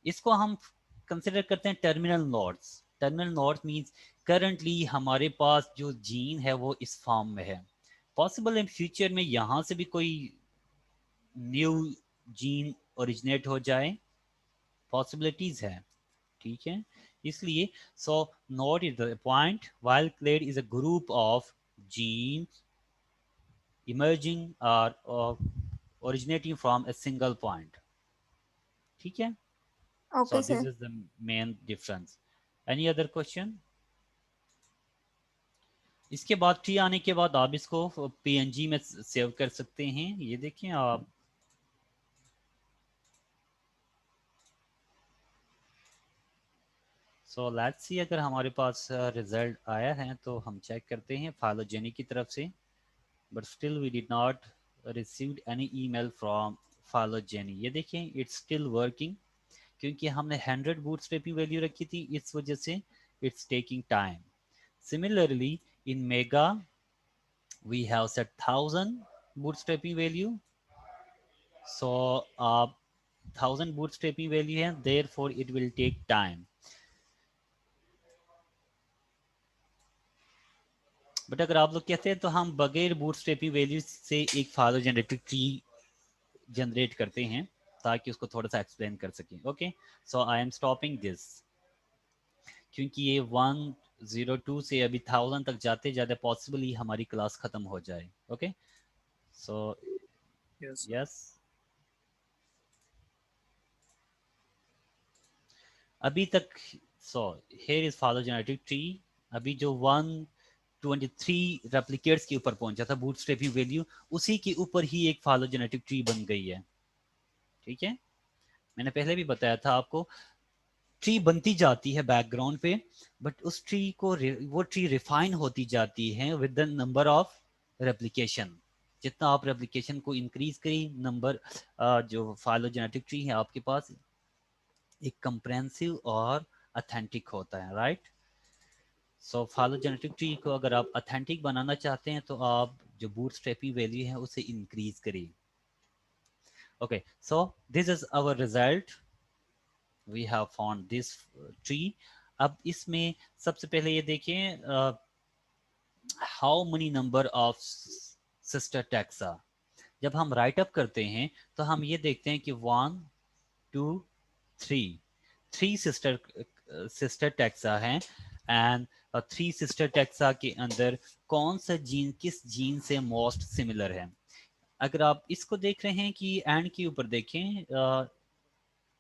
Speaker 1: इसको हम कंसिडर करते हैं terminal nodes. Terminal nodes means currently हमारे पास जो जीन है वो इस फॉर्म में है। पॉसिबल इन फ्यूचर में यहाँ से भी कोई न्यू जीन ओरिजिनेट हो जाए, पॉसिबिलिटीज है, ठीक है। इसलिए so node is the point, while clade is a group of genes emerging or originating from a single point, ठीक है। So
Speaker 2: okay
Speaker 1: this
Speaker 2: sir.
Speaker 1: is the main difference. Any other question? इसके बाद tree आने के बाद आप इसको PNG में सेव कर सकते हैं। ये देखिए आप, सो लेट्स सी, अगर हमारे पास रिजल्ट आया है तो हम चेक करते हैं फाइलोजेनी की तरफ से, but still we did not received any email from phylogeny. ये देखिए, इट्स स्टिल वर्किंग, क्योंकि हमने 100 बूटस्ट्रैपिंग वैल्यू रखी थी, इस वजह से it's taking time. Similarly in mega we have set 1000 bootstrapping value, so 1000 bootstrapping value है, therefore it will take time. But अगर आप लोग कहते हैं तो हम बगैर बूटस्ट्रैपिंग वैल्यू से एक फाइलोजेनेटिक ट्री जनरेट करते हैं, ताकि उसको थोड़ा सा एक्सप्लेन कर सकें। Okay, so I am stopping this, क्योंकि ये 102 से अभी 1000 तक जाते जाते पॉसिबली हमारी क्लास खत्म हो जाए। ओके, सो
Speaker 5: Yes, sir.
Speaker 1: यस, अभी तक। So here is phylogenetic tree. अभी जो 123 रेप्लिकेट्स के ऊपर पहुंचा था बूटस्ट्रैपिंग वैल्यू, उसी के ऊपर ही एक फाइलोजेनेटिक ट्री बन गई है। ठीक है, मैंने पहले भी बताया था आपको, ट्री बनती जाती है बैकग्राउंड पे, बट उस ट्री को वो ट्री रिफाइन होती जाती है with the number of replication. जितना आप रेप्लिकेशन को इंक्रीज करें, नंबर जो फाइलोजेनेटिक ट्री है आपके पास एक कंप्रेहेंसिव और अथेंटिक होता है, राइट। सो फाइलोजेनेटिक ट्री को अगर आप अथेंटिक बनाना चाहते हैं तो आप जो बूटस्ट्रैपिंग वैल्यू है उसे इंक्रीज करिए। Okay, so this is our result, we have found this tree. अब इसमें सबसे पहले ये देखें how many number of sister taxa. जब हम राइट अप करते हैं तो हम ये देखते हैं कि 1 2 3 थ्री सिस्टर टैक्सा हैं, एंड 3 सिस्टर टैक्सा के अंदर कौन सा जीन किस जीन से मोस्ट सिमिलर है। अगर आप इसको देख रहे हैं कि एंड के ऊपर देखें,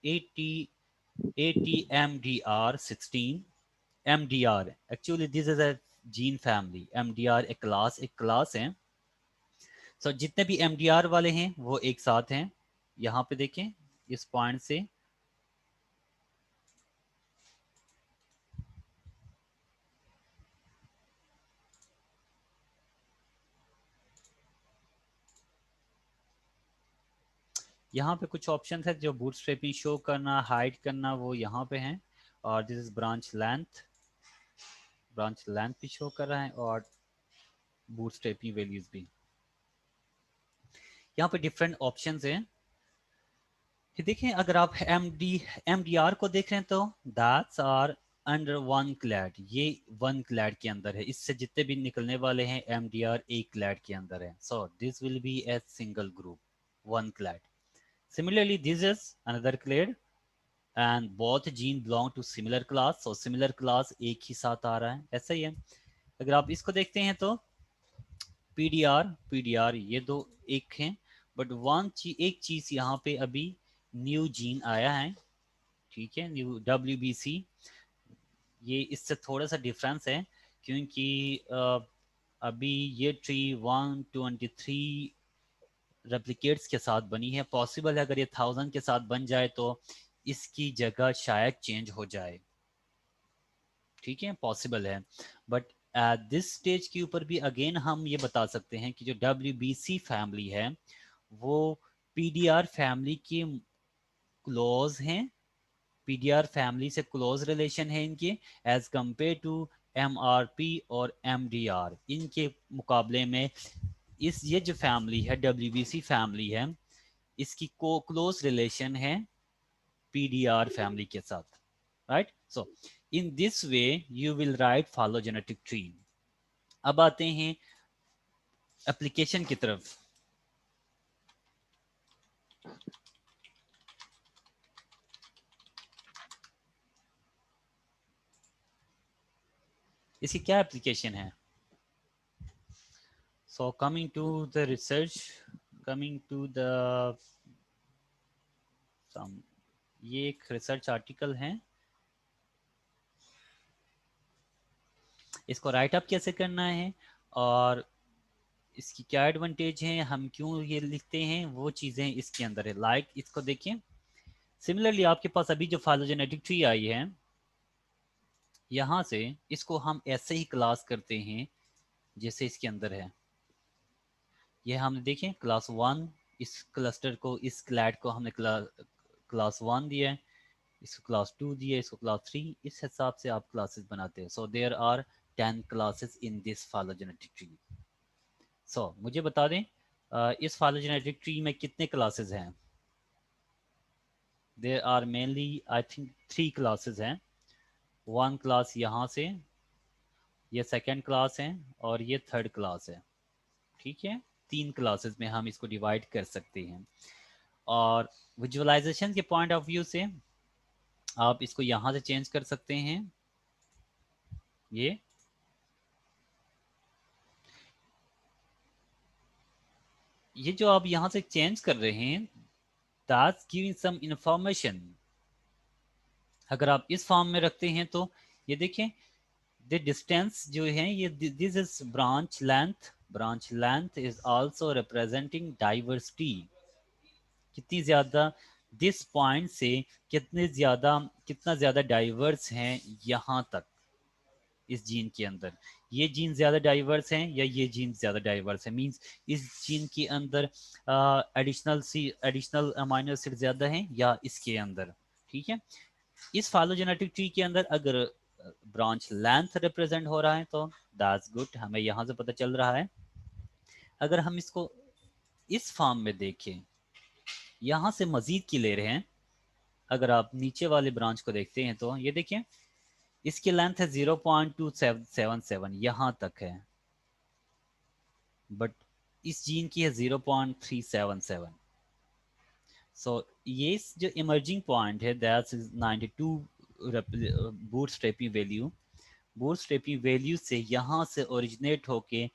Speaker 1: ATMDR16 MDR, actually this is a gene family. MDR एक क्लास है। सो जितने भी MDR वाले हैं वो एक साथ हैं। यहाँ पे देखें इस पॉइंट से यहाँ पे कुछ ऑप्शन है जो बूटस्ट्रैपिंग शो करना, हाइड करना, वो यहाँ पे हैं। और दिस इज ब्रांच लेंथ भी शो कर रहा है, और बूटस्ट्रैपिंग वैल्यूज भी। यहाँ पे डिफरेंट ऑप्शंस हैं। देखें अगर आप MDR को देख रहे हैं तो that's are under one clade, ये वन क्लैड के अंदर है। इससे जितने भी निकलने वाले हैं MDR एक क्लैड के अंदर है। So this will be a single group, one clad. Similarly, this is another clade and both gene belong to similar class, so similar class एक ही साथ आ रहा है, ऐसा ही है। अगर आप इसको देखते हैं तो PDR ये दो एक हैं, बट एक चीज यहाँ पे अभी न्यू जीन आया है। ठीक है, न्यू WBC, ये इससे थोड़ा सा डिफरेंस है, क्योंकि अभी ये ट्री 123 रेप्लिकेट्स के साथ बनी है। पॉसिबल है अगर ये 1000 के साथ बन जाए तो इसकी जगह शायद चेंज हो जाए। ठीक है, पॉसिबल है, बट एट दिस स्टेज के ऊपर भी अगेन हम ये बता सकते हैं कि जो WBC फैमिली है वो PDR फैमिली की क्लोज हैं, PDR फैमिली से क्लोज रिलेशन है इनके, एज कंपेयर टू MRP और MDR। इनके मुकाबले में ये जो फैमिली है WBC फैमिली है, इसकी को क्लोज रिलेशन है PDR फैमिली के साथ, right. So in this way you will write phylogenetic tree. अब आते हैं एप्लीकेशन की तरफ। इसकी क्या एप्लीकेशन है। So coming to the research, coming to the ये एक रिसर्च आर्टिकल है। इसको राइट अप कैसे करना है और इसकी क्या एडवांटेज है, हम क्यों ये लिखते हैं, वो चीज़ें इसके अंदर है। लाइक इसको देखिए, सिमिलरली आपके पास अभी जो फाइलोजेनेटिक ट्री आई है, यहाँ से इसको हम ऐसे ही क्लास करते हैं जैसे इसके अंदर है। ये हमने देखें क्लास 1, इस क्लस्टर को, इस क्लैड को हमने क्लास 1 दिया है, इसको क्लास 2 दिया, इसको क्लास 3, इस हिसाब से आप क्लासेस बनाते हैं। So there are 10 classes in this phylogenetic tree. So मुझे बता दें इस फाइलोजेनेटिक ट्री में कितने क्लासेस हैं। There are mainly I think 3 classes हैं। 1 क्लास यहाँ से, ये सेकेंड क्लास है, और ये थर्ड क्लास है। ठीक है, 3 क्लासेस में हम इसको डिवाइड कर सकते हैं। और विजुअलाइजेशन के पॉइंट ऑफ व्यू से आप इसको यहाँ से चेंज कर सकते हैं। ये जो आप यहाँ से चेंज कर रहे हैं, that's giving some information अगर आप इस फॉर्म में रखते हैं तो ये देखें द डिस्टेंस जो है ये this is branch length is also representing diversity. कितनी ज़्यादा दिस पॉइंट से कितना ज़्यादा डाइवर्स हैं यहाँ तक इस जीन के अंदर। ये जीन ज़्यादा डाइवर्स हैं या ये जीन ज़्यादा डाइवर्स है, मींस इस जीन के अंदर एडिशनल अमाइनो एसिड ज़्यादा हैं या इसके अंदर। ठीक है, इस फाइलोजेनेटिक ट्री के अंदर अगर ब्रांच लेंथ रिप्रेजेंट हो रहा है तो दैट्स गुड, हमें यहाँ से पता चल रहा है। अगर हम इसको इस फॉर्म में देखें, यहाँ से मजीद की ले रहे हैं, अगर आप नीचे वाले ब्रांच को देखते हैं तो ये देखिए इसकी लेंथ है 0.277 यहाँ तक है, बट इस जीन की है 0.377। सो ये जो इमर्जिंग पॉइंट है that is 92 bootstrapping value. Bootstrapping value से यहाँ से ओरिजिनेट होके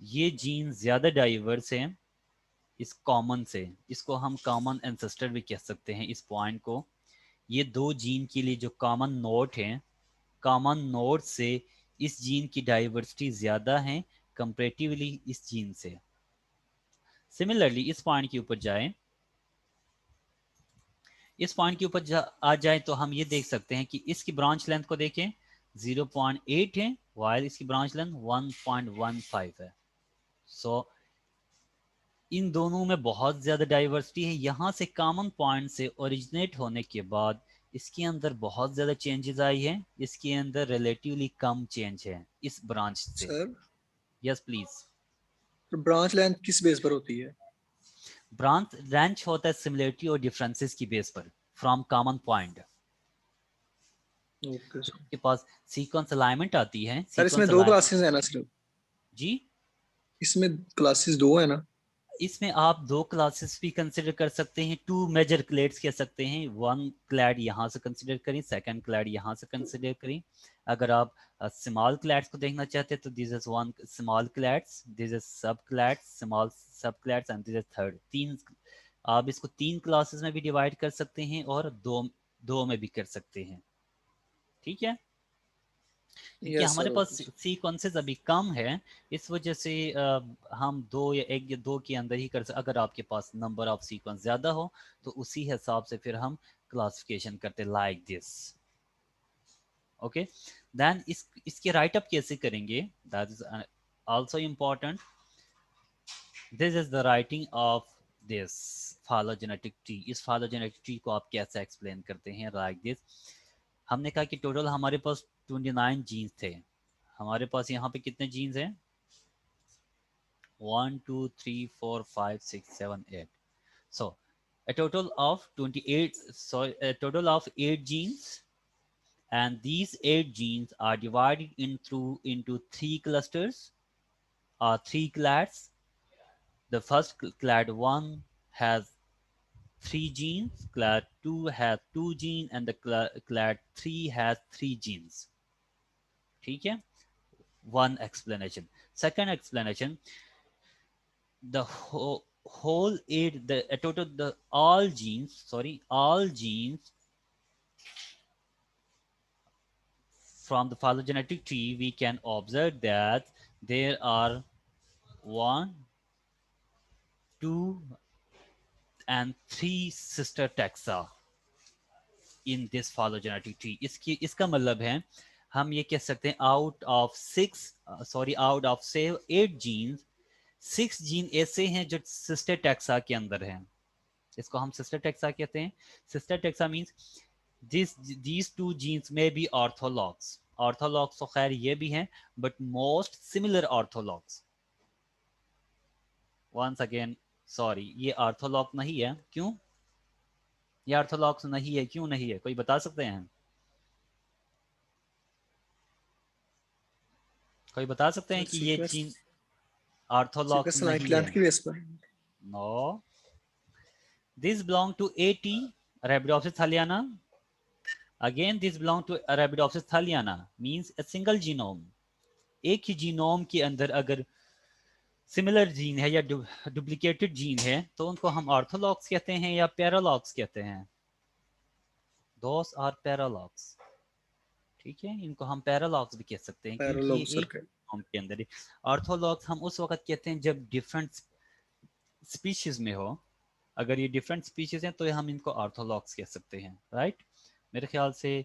Speaker 1: ये जीन ज़्यादा डाइवर्स है इस कॉमन से। इसको हम कॉमन एंसेस्टर भी कह सकते हैं इस पॉइंट को। ये दो जीन के लिए जो कॉमन नोट हैं, कॉमन नोट से इस जीन की डाइवर्सिटी ज़्यादा है कंपेरेटिवली इस जीन से। सिमिलरली इस पॉइंट के ऊपर जाएं, इस पॉइंट के ऊपर आ जाए तो हम ये देख सकते हैं कि इसकी ब्रांच लेंथ को देखें 0.8 है, वाइल इसकी ब्रांच लेंथ 1.15 है। सो इन दोनों में बहुत ज़्यादा डाइवर्सिटी है। यहाँ से कॉमन पॉइंट से ओरिजिनेट होने के बाद इसके अंदर बहुत ज़्यादा चेंजेस आई हैं, इसके अंदर रिलेटिवली कम चेंज है इस ब्रांच से।
Speaker 5: Sir
Speaker 1: yes please.
Speaker 5: Branch length किस बेस पर होती है?
Speaker 1: ब्रांच रेंज होता है सिमिलरिटी और डिफरेंसेस की बेस पर from common point.
Speaker 5: Okay sir.
Speaker 1: आपके पास सीक्वेंस अलाइनमेंट आती है,
Speaker 5: सर इसमें
Speaker 1: सीक्वेंस
Speaker 5: दो क्लासेस है ना सिर्फ?
Speaker 1: जी,
Speaker 5: इसमें क्लासेस दो है ना?
Speaker 1: इसमें आप दो क्लासेस भी कंसिडर कर सकते हैं, टू मेजर क्लेड्स कह सकते हैं। वन क्लैड यहाँ से कंसिडर करें, सेकंड क्लैड यहाँ से कंसिडर करें। अगर आप स्मॉल क्लैड्स को देखना चाहते हैं तो this is one small क्लैड्स, this is सब क्लैड्स, स्मॉल सब क्लैड्स एंड दिस इज थर्ड। तीन, आप इसको तीन क्लासेस में भी डिवाइड कर सकते हैं और दो में भी कर सकते हैं। ठीक है, क्योंकि
Speaker 5: यस
Speaker 1: हमारे
Speaker 5: सर,
Speaker 1: पास
Speaker 5: ओके सर।
Speaker 1: सीक्वेंसेस अभी कम है, इस वजह से हम दो या एक या दो के अंदर ही कर सकते। अगर आपके पास नंबर ऑफ सीक्वेंस ज़्यादा हो तो उसी हिसाब से फिर हम क्लासिफिकेशन करते लाइक दिस। ओके, देन इसके राइट अप कैसे करेंगे, that is also important. This is the writing of this phylogenetic tree. इस फाइलोजेनेटिक ट्री को आप कैसे एक्सप्लेन करते हैं लाइक दिस। हमने कहा कि टोटल हमारे पास 29 जीन्स थे। हमारे पास यहाँ पे कितने जीन्स हैं? 1 2 3 4 5 6 7 8। So a total of 28, so a total of 8 genes, and these 8 genes are divided into 3 clusters or 3 clades. The first clade 1 has 3 genes, clade 2 has 2 genes, and the clade 3 has 3 genes. ठीक है, one explanation. Second explanation, the whole eight, the total, the all genes from the phylogenetic tree, we can observe that there are 1 2 and 3 sister taxa in this phylogenetic tree. इसका मतलब है हम ये कह सकते हैं आउट ऑफ 8 जीन्स 6 जीन ऐसे हैं जो सिस्टर टेक्सा के अंदर हैं। इसको हम सिस्टर टेक्सा कहते हैं। Sister taxa means these two genes may be orthologs. Orthologs तो खैर ये भी हैं, but most similar orthologs. Once again, sorry, ये ortholog नहीं है। क्यों ये orthologs नहीं है? क्यों नहीं है, कोई बता सकते हैं? कोई बता सकते हैं कि ये जीन ऑर्थोलॉग्स
Speaker 5: सीक्वेंस
Speaker 1: नहीं
Speaker 5: लेंथ
Speaker 1: है?
Speaker 5: की बेस पर।
Speaker 1: No, this belong to 80 Arabidopsis thaliana. Again, this belong to Arabidopsis thaliana, means a single genome. एक ही जीनोम के अंदर अगर सिमिलर जीन है या डुप्लीकेटेड जीन है तो उनको हम ऑर्थोलॉग्स कहते हैं या पैरालॉग्स कहते हैं। दोस आर पैरालॉग्स, ठीक है, इनको हम पैरालॉग्स भी कह सकते हैं क्योंकि
Speaker 5: पैरेलल
Speaker 1: ये एक
Speaker 5: सर्किट।
Speaker 1: फॉर्म के अंदर है। ऑर्थोलॉग्स हम उस वक्त कहते हैं जब डिफरेंट स्पीशीज में हो, अगर ये डिफरेंट स्पीशीज हैं तो हम इनको ऑर्थोलॉग्स कह सकते हैं, राइट। मेरे ख्याल से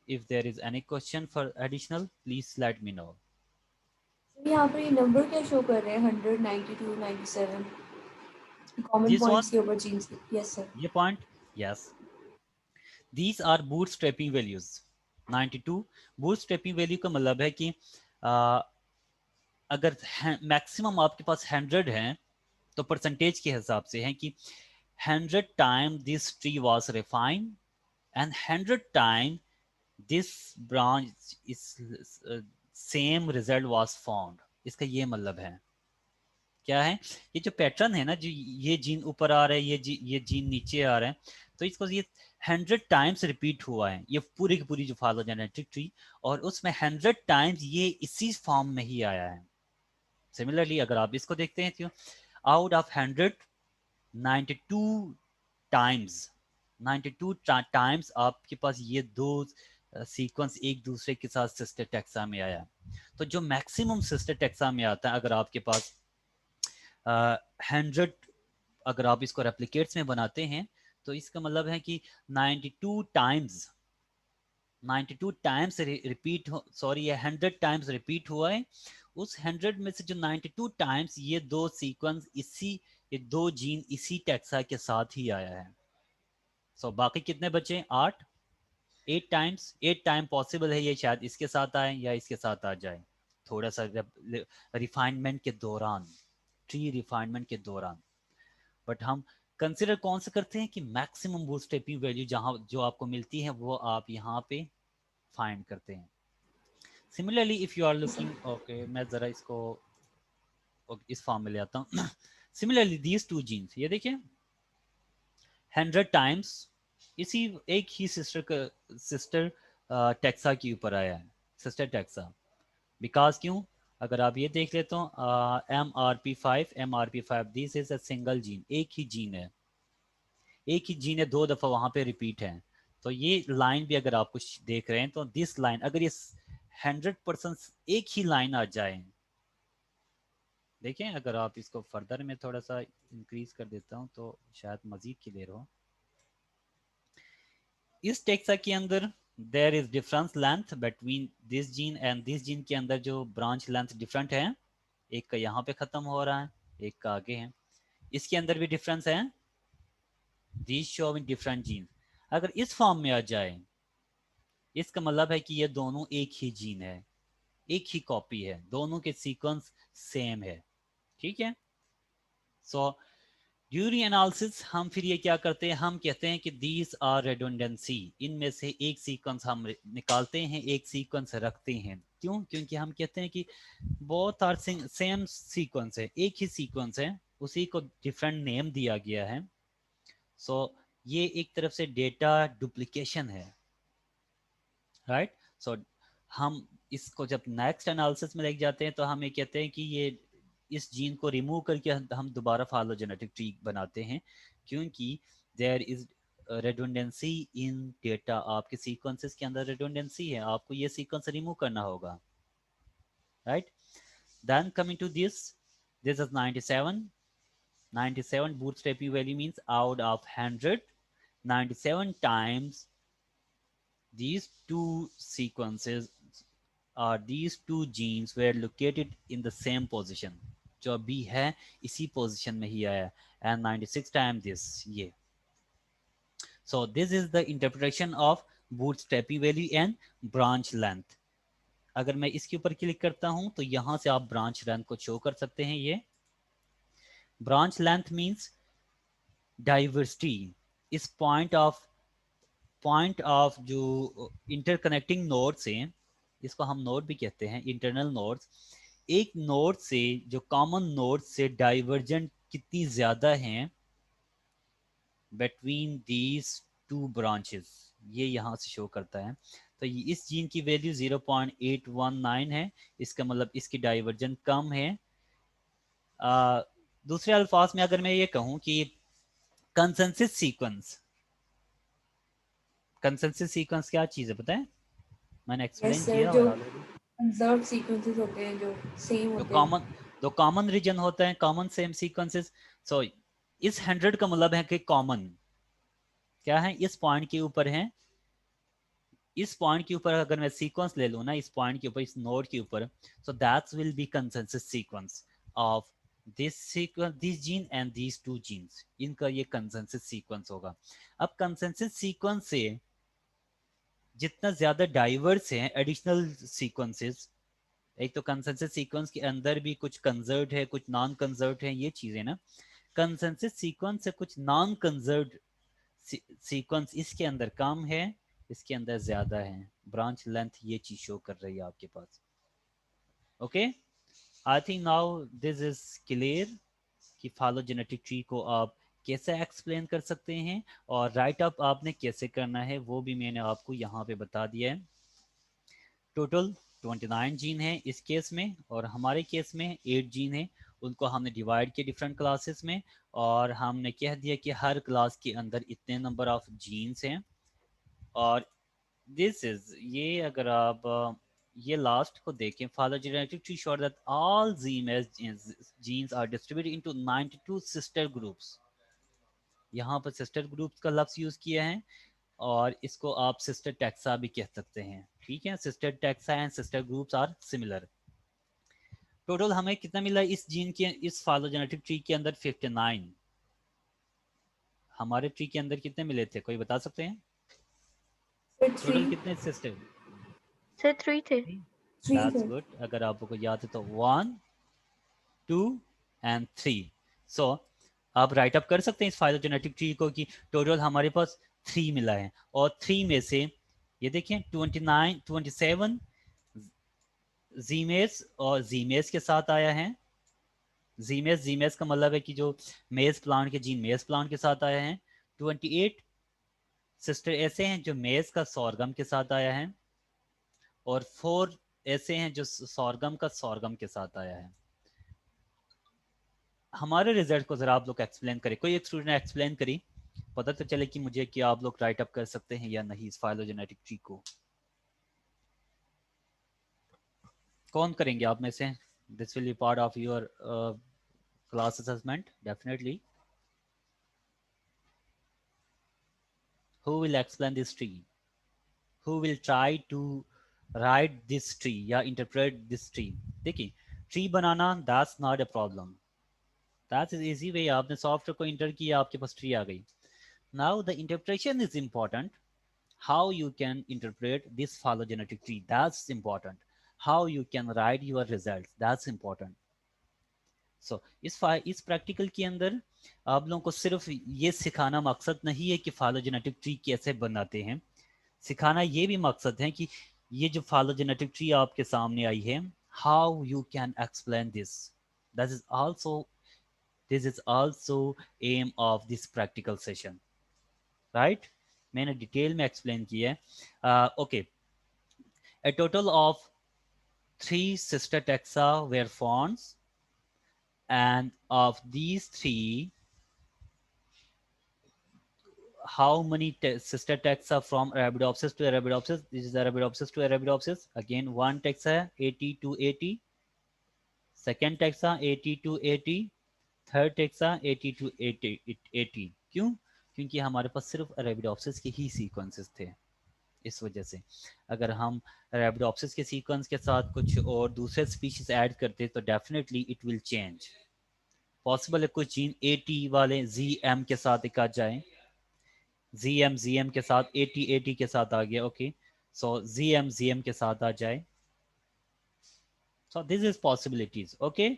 Speaker 1: if there is any question for additional please let me know.
Speaker 4: यहाँ पर ये नंबर क्या शो कर रहे हैं, 100, 92, 97 कॉमन
Speaker 1: दिस वन,
Speaker 4: पॉइंट्स के ऊपर जीन्स के? Yes sir.
Speaker 1: ये point, yes, these are bootstrapping values. 92 bootstrapping value का मतलब है कि अगर मैक्सिमम आपके पास 100 है तो परसेंटेज के हिसाब से है कि 100 time this tree was refined and 100 time this branch इस सेम रिजल्ट वाज फाउंड। इसका ये मतलब है क्या है, ये जो पैटर्न है ना, जो ये जीन ऊपर आ रहा है, ये जीन नीचे आ रहा है, तो इसको ये 100 टाइम्स रिपीट हुआ है ये पूरी की पूरी जो फाइलोजेनेटिक ट्री, और उसमें 100 टाइम्स ये इसी फॉर्म में ही आया है। सिमिलरली अगर आप इसको देखते हैं तो आउट ऑफ 100 92 टाइम्स, 92 टाइम्स आपके पास ये दो सीक्वेंस एक दूसरे के साथ सिस्टर टेक्सा में आया। तो जो मैक्सिमम सिस्टर टेक्सा में आता है, अगर आपके पास 100, अगर आप इसको रेप्लिकेट्स में बनाते हैं तो इसका मतलब है कि 92 टाइम्स, 92 टाइम्स रिपीट, सॉरी ये 100 टाइम्स रिपीट हुआ है। उस 100 में से जो 92 टाइम्स ये दो सीक्वेंस इसी, ये दो जीन इसी टेक्सा के साथ ही आया है। सो बाकी कितने बचे, 8, 8 टाइम्स, 8 टाइम पॉसिबल है ये शायद इसके साथ आए या इसके साथ आ जाए थोड़ा सा रिफाइनमेंट के दौरान, ट्री रिफाइनमेंट के दौरान। बट हम कंसिडर कौन से करते हैं कि मैक्सिमम बूटस्ट्रैपिंग वैल्यू जहां जो आपको मिलती है वो आप यहाँ पे फाइंड करते हैं। Similarly if you are looking, okay मैं जरा इसको इस फॉर्म में ले आता हूँ। सिमिलरली दीज टू जीन्स, ये देखिए 100 टाइम्स इसी एक ही सिस्टर टेक्सा के ऊपर आया है, सिस्टर टेक्सा। बिकॉज क्यों, अगर आप ये देख लेते हो MRP5 this is a single gene, एक ही जीन है, एक ही जीन है, 2 दफा वहां पे रिपीट है। तो ये लाइन भी अगर आप कुछ देख रहे हैं तो दिस लाइन अगर ये 100% एक ही लाइन आ जाए, देखें अगर आप इसको फर्दर में थोड़ा सा इंक्रीज कर देता हूँ तो शायद मजीद क्लियर हो। इस टेक्सा के अंदर there is difference length between this gene and this gene के अंदर जो ब्रांच लेंथ डिफरेंट है, एक का यहाँ पे खत्म हो रहा है, एक का आगे है, इसके अंदर भी डिफरेंस है, these show in different gene. अगर इस फॉर्म में आ जाए इसका मतलब है कि ये दोनों एक ही जीन है, एक ही कॉपी है, दोनों के सीक्वेंस सेम है, ठीक है। सो ड्यूरिंग एनालिसिस हम फिर ये क्या करते हैं, हम कहते हैं कि दीज आर रेडंडेंसी, इनमें से एक सीक्वेंस हम निकालते हैं, एक सीक्वेंस रखते हैं। क्यों, क्योंकि हम कहते हैं कि बोथ आर सेम सीक्वेंस है, एक ही सीक्वेंस है, उसी को डिफरेंट नेम दिया गया है। सो ये एक तरफ से डेटा डुप्लीकेशन है, राइट। सो हम इसको जब नेक्स्ट एनालिसिस में लेके जाते हैं तो हम ये कहते हैं कि ये इस जीन को रिमूव करके हम दोबारा फाइलोजेनेटिक ट्री बनाते हैं, क्योंकि देयर इज रेडंडेंसी इन डेटा, आपके सीक्वेंसेस के अंदर रेडंडेंसी है, आपको ये सीक्वेंस रिमूव करना होगा, right. Then coming to this is 97 bootstrapping value means out of 100 97 times these two sequences or these two genes were located in the same position, जो अभी है इसी पोजीशन में ही आया, and 96 times this, ये। So this is the interpretation of bootstrapping value and branch length। अगर मैं इसके ऊपर क्लिक करता हूं तो यहां से आप ब्रांच लेंथ को शो कर सकते हैं। ये ब्रांच लेंथ मींस डाइवर्सिटी, इस पॉइंट ऑफ जो इंटरकनेक्टिंग नोड्स हैं, इसको हम नोड भी कहते हैं, इंटरनल नोड्स, एक नोड से जो कॉमन नोड से डाइवर्जेंट कितनी ज्यादा हैं बिटवीन दीज टू ब्रांचेस, ये यहाँ से शो करता है। तो ये इस जीन की वैल्यू 0.819 है, इसका मतलब इसकी डाइवर्जेंट कम है। दूसरे अल्फाज में अगर मैं ये कहूँ कि कंसेंसस कंसेंसस सीक्वेंस क्या चीज़ है पता है? मैंने एक्सप्लेन
Speaker 4: यस सर,
Speaker 1: किया
Speaker 4: जो
Speaker 1: ऑलरेडी।
Speaker 4: कंजर्व सीक्वेंसेस होते हैं जो सेम
Speaker 1: जो
Speaker 4: होते हैं।
Speaker 1: कॉमन जो कॉमन रीजन होते हैं, कॉमन सेम सीक्वेंसेस। सो इस 100 का मतलब है कि कॉमन क्या है, इस पॉइंट के ऊपर है, इस पॉइंट के ऊपर अगर मैं सीक्वेंस ले लूँ ना, इस पॉइंट के ऊपर, इस नोड के ऊपर, so that will be consensus sequence of this sequence, this gene and these two genes, इनका ये कंसेंसस सीक्वेंस होगा। अब कंसेंसस सीक्वेंस से जितना ज्यादा डाइवर्स है एडिशनल सीक्वेंसेस, एक तो कंसेंसस सीक्वेंस के अंदर भी कुछ कंजर्व्ड है, कुछ नॉन कंजर्व्ड है, ये चीजें ना, कंसेंसस सीक्वेंस से कुछ नॉन कंजर्व्ड सीक्वेंस इसके अंदर कम है, इसके अंदर ज्यादा है, ब्रांच लेंथ ये चीज शो कर रही है आपके पास। Okay, I think now this is clear कि फाइलोजेनेटिक ट्री को आप कैसे एक्सप्लेन कर सकते हैं और राइट अप आपने कैसे करना है वो भी मैंने आपको यहाँ पे बता दिया है। टोटल 29 जीन है इस केस में, और हमारे केस में 8 जीन है, उनको हमने डिवाइड किया डिफरेंट क्लासेस में, और हमने कह दिया कि हर क्लास के अंदर इतने नंबर ऑफ जीन्स हैं। और दिस इज ये अगर आप ये लास्ट को देखें, phylogenetic tree showed that all genes are distributed into 92 sister groups। यहाँ पर सिस्टर ग्रुप्स का लफ्ज यूज किया है, और इसको आप सिस्टर टैक्सा भी कह सकते हैं, ठीक है। Sister taxa and sister groups are similar. Total हमें कितना मिला इस जीन के, इस फाइलोजेनेटिक ट्री के अंदर? 59। हमारे ट्री के अंदर कितने मिले थे, कोई बता सकते हैं?
Speaker 4: सर
Speaker 1: टोटल कितने सिस्टर?
Speaker 3: सर 3 थे।
Speaker 4: 3
Speaker 1: दैट्स
Speaker 4: थे।
Speaker 1: गुड, अगर आपको याद है तो 1 2 एंड 3। सो आप राइट अप कर सकते हैं इस फाइलोजेनेटिक ट्री को कि टोटल हमारे पास 3 मिला है, और 3 में से ये देखिए 29 27 जीमेस और जीमेस के साथ आया है। जीमेस जीमेस का मतलब है कि जो मेज प्लांट के जीन मेज प्लांट के साथ आया है। 28 सिस्टर ऐसे हैं जो मेज का सॉर्गम के साथ आया है, और 4 ऐसे हैं जो सॉर्गम का सॉर्गम के साथ आया है। हमारे रिजल्ट को जरा आप लोग एक्सप्लेन करें, कोई एक स्टूडेंट एक्सप्लेन करी, पता तो चले कि मुझे कि आप लोग राइट अप कर सकते हैं या नहीं इस फाइलोजेनेटिक ट्री को। कौन करेंगे आप में से? This will be part of your class assessment definitely. Who will explain this tree? Who will try to write this tree या interpret this tree? देखिए, tree banana that's not a problem. That's an easy way. आपने software को inter किया, आपके पास tree आ गई। Now the interpretation is important. How you can interpret this phylogenetic tree, that's important. How you can write your results, that's important. So इस practical के अंदर आप लोगों को सिर्फ ये सिखाना मकसद नहीं है कि फाइलोजेनेटिक ट्री कैसे बनाते हैं, सिखाना ये भी मकसद है कि ये जो फाइलोजेनेटिक ट्री आपके सामने आई है, how you can explain this, this is also aim of this practical session, right. मैंने डिटेल में एक्सप्लेन किया है। Okay, a total of 3 sister taxa were found, and of these 3, how many sister taxa from Arabidopsis to Arabidopsis? This is Arabidopsis to Arabidopsis. Again, one taxa 80 to 80, second taxa 80 to 80, third taxa 80 to 80। क्यों? क्योंकि हमारे पास सिर्फ Arabidopsis के ही sequences थे। इस वजह से अगर हम अरेबिडोप्सिस के सीक्वेंस के साथ कुछ और दूसरे स्पीशीज ऐड करते तो definitely it will change. Possible है कुछ जीन 80 वाले ZM के साथ एक आ जाए, ZM के साथ 80 के साथ आ गया, ओके, सो ZM के साथ आ जाए। So this is possibilities. Okay,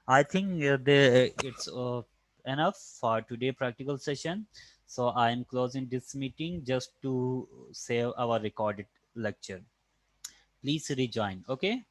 Speaker 1: I think it's enough for today practical session. So I am closing this meeting just to save our recorded lecture. Please rejoin. Okay.